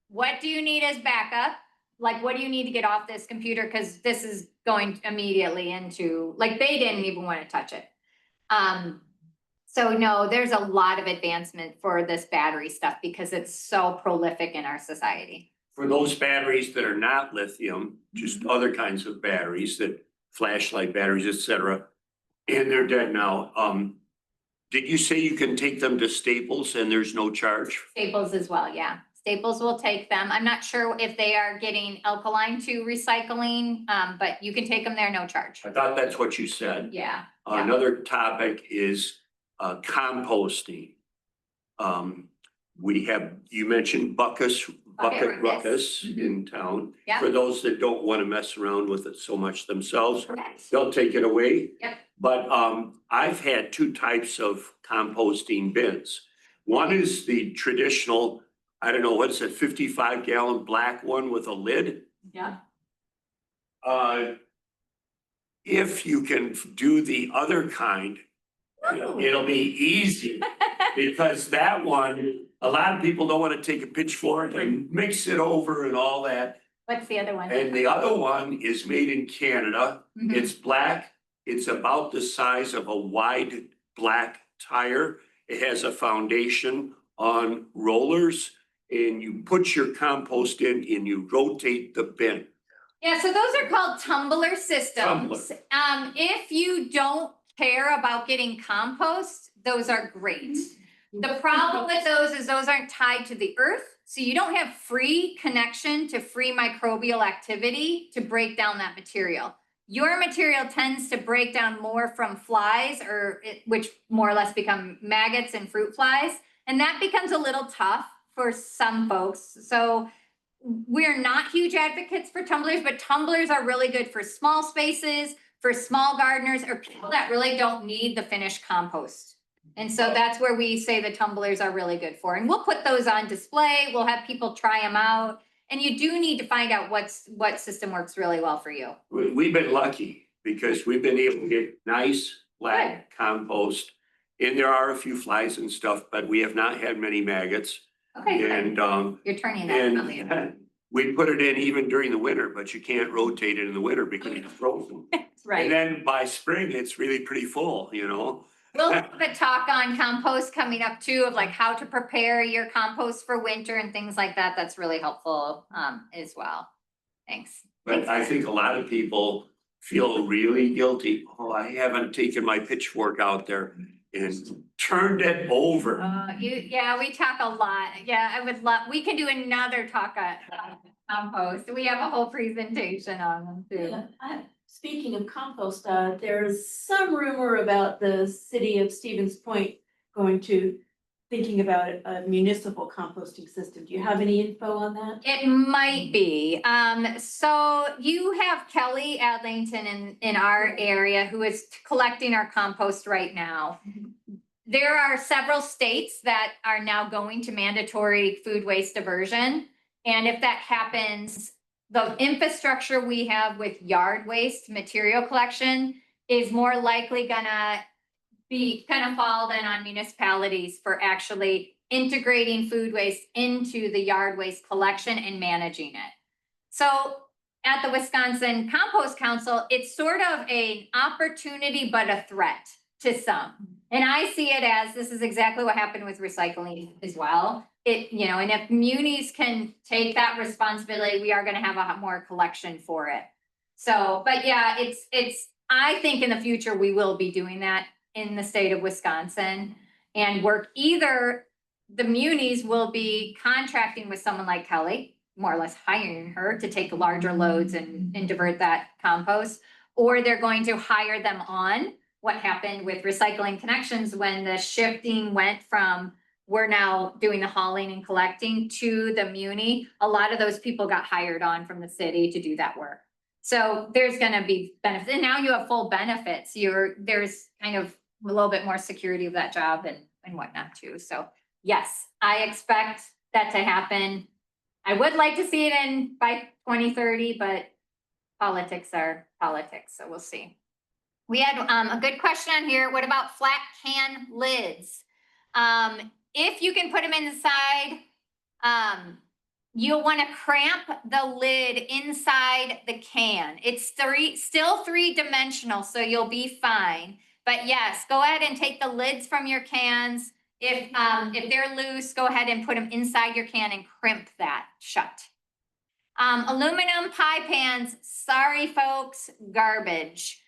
What do you need as backup? Like, what do you need to get off this computer? Because this is going immediately into, like, they didn't even want to touch it. So no, there's a lot of advancement for this battery stuff because it's so prolific in our society. For those batteries that are not lithium, just other kinds of batteries, that flashlight batteries, et cetera, and they're dead now. Did you say you can take them to Staples and there's no charge? Staples as well, yeah. Staples will take them. I'm not sure if they are getting alkaline to recycling, but you can take them there, no charge. I thought that's what you said. Yeah. Another topic is composting. you mentioned Buckus, Bucket Ruckus. Ruckus in town. Yeah. For those that don't want to mess around with it so much themselves, Correct. they'll take it away. Yep. But I've had two types of composting bins. One is the traditional, I don't know, what is it, 55-gallon black one with a lid? Yeah. If you can do the other kind, it'll be easy. Because that one, a lot of people don't want to take a pitchfork and mix it over and all that. What's the other one? And the other one is made in Canada. Mhm. It's black. It's about the size of a wide black tire. It has a foundation on rollers and you put your compost in and you rotate the bin. Yeah, so those are called tumbler systems. If you don't care about getting compost, those are great. The problem with those is those aren't tied to the earth, so you don't have free connection to free microbial activity to break down that material. Your material tends to break down more from flies which more or less become maggots and fruit flies. And that becomes a little tough for some folks. So we're not huge advocates for tumblers, but tumblers are really good for small spaces, for small gardeners, or people that really don't need the finished compost. And so that's where we say the tumblers are really good for. And we'll put those on display. We'll have people try them out. And you do need to find out what system works really well for you. We've been lucky because we've been able to get nice black compost. And there are a few flies and stuff, but we have not had many maggots. Okay, good. And You're turning that probably. and we put it in even during the winter, but you can't rotate it in the winter because it's frozen. That's right. And then by spring, it's really pretty full, you know? We'll have a talk on compost coming up too, of like how to prepare your compost for winter and things like that. That's really helpful as well. Thanks. But I think a lot of people feel really guilty. Oh, I haven't taken my pitchfork out there and turned it over. Yeah, we talk a lot. Yeah, I would love, we can do another talk on compost. We have a whole presentation on them too. Speaking of compost, there's some rumor about the city of Stevens Point thinking about a municipal composting system. Do you have any info on that? It might be. So you have Kelly Adlington in our area who is collecting our compost right now. There are several states that are now going to mandatory food waste diversion. And if that happens, the infrastructure we have with yard waste material collection is more likely gonna be kind of fall then on municipalities for actually integrating food waste into the yard waste collection and managing it. So at the Wisconsin Compost Council, it's sort of an opportunity, but a threat to some. And I see it as, this is exactly what happened with recycling as well. And if munis can take that responsibility, we are gonna have a more collection for it. So, but yeah, I think in the future, we will be doing that in the state of Wisconsin and work either the munis will be contracting with someone like Kelly, more or less hiring her to take larger loads and divert that compost, or they're going to hire them on. What happened with Recycling Connections when the shifting went from we're now doing the hauling and collecting to the muni, a lot of those people got hired on from the city to do that work. So there's gonna be benefits, and now you have full benefits. There's kind of a little bit more security of that job and whatnot too. So yes, I expect that to happen. I would like to see it by 2030, but politics are politics, so we'll see. We had a good question on here. What about flat can lids? If you can put them inside, you'll want to cramp the lid inside the can. It's still three-dimensional, so you'll be fine. But yes, go ahead and take the lids from your cans. If they're loose, go ahead and put them inside your can and crimp that shut. Aluminum pie pans, sorry folks, garbage.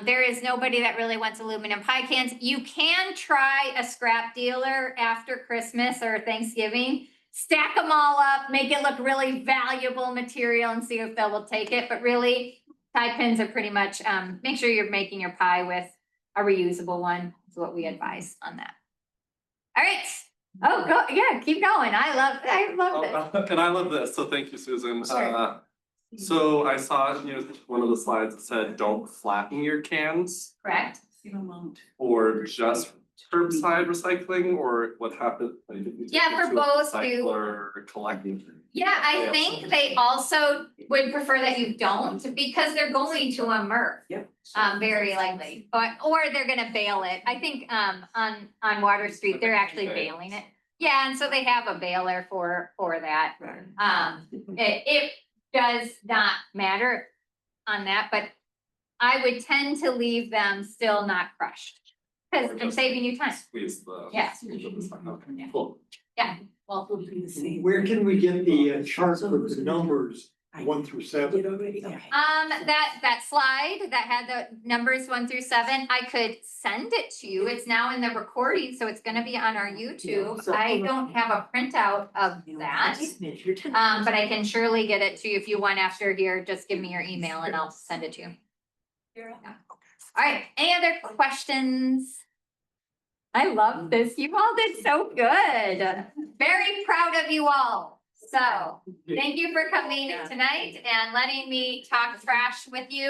There is nobody that really wants aluminum pie cans. You can try a scrap dealer after Christmas or Thanksgiving. Stack them all up, make it look really valuable material and see if they will take it. But really, pie pins are pretty much, make sure you're making your pie with a reusable one is what we advise on that. All right, Oh, go, yeah, keep going. I love this. And I love this, so thank you, Susan. Sure. So I saw, one of the slides that said, don't flatten your cans Correct. or just curbside recycling, or what happened? Like, if you take Yeah, it for to a both, recycler collecting. Yeah, I think they also would prefer that you don't because they're going to a MRF. Yep. Very likely, or they're gonna bail it. I think, on Water Street, they're actually bailing it. Yeah, and so they have a bailer for that. It does not matter on that, but I would tend to leave them still not crushed. Cause I'm saving you time. Squeeze the. Yeah. squeeze of this one. Okay, Yeah. cool. Well, Where can we get the chart with the numbers, 1 through 7? that slide that had the numbers 1 through 7, I could send it to you. It's now in the recording, so it's gonna be on our YouTube. I don't have a printout of that. But I can surely get it to you if you want after here. Just give me your email and I'll send it to you. Yeah. All right, any other questions? I love this. You all did so good. Very proud of you all. So thank you for coming tonight and letting me talk trash with you.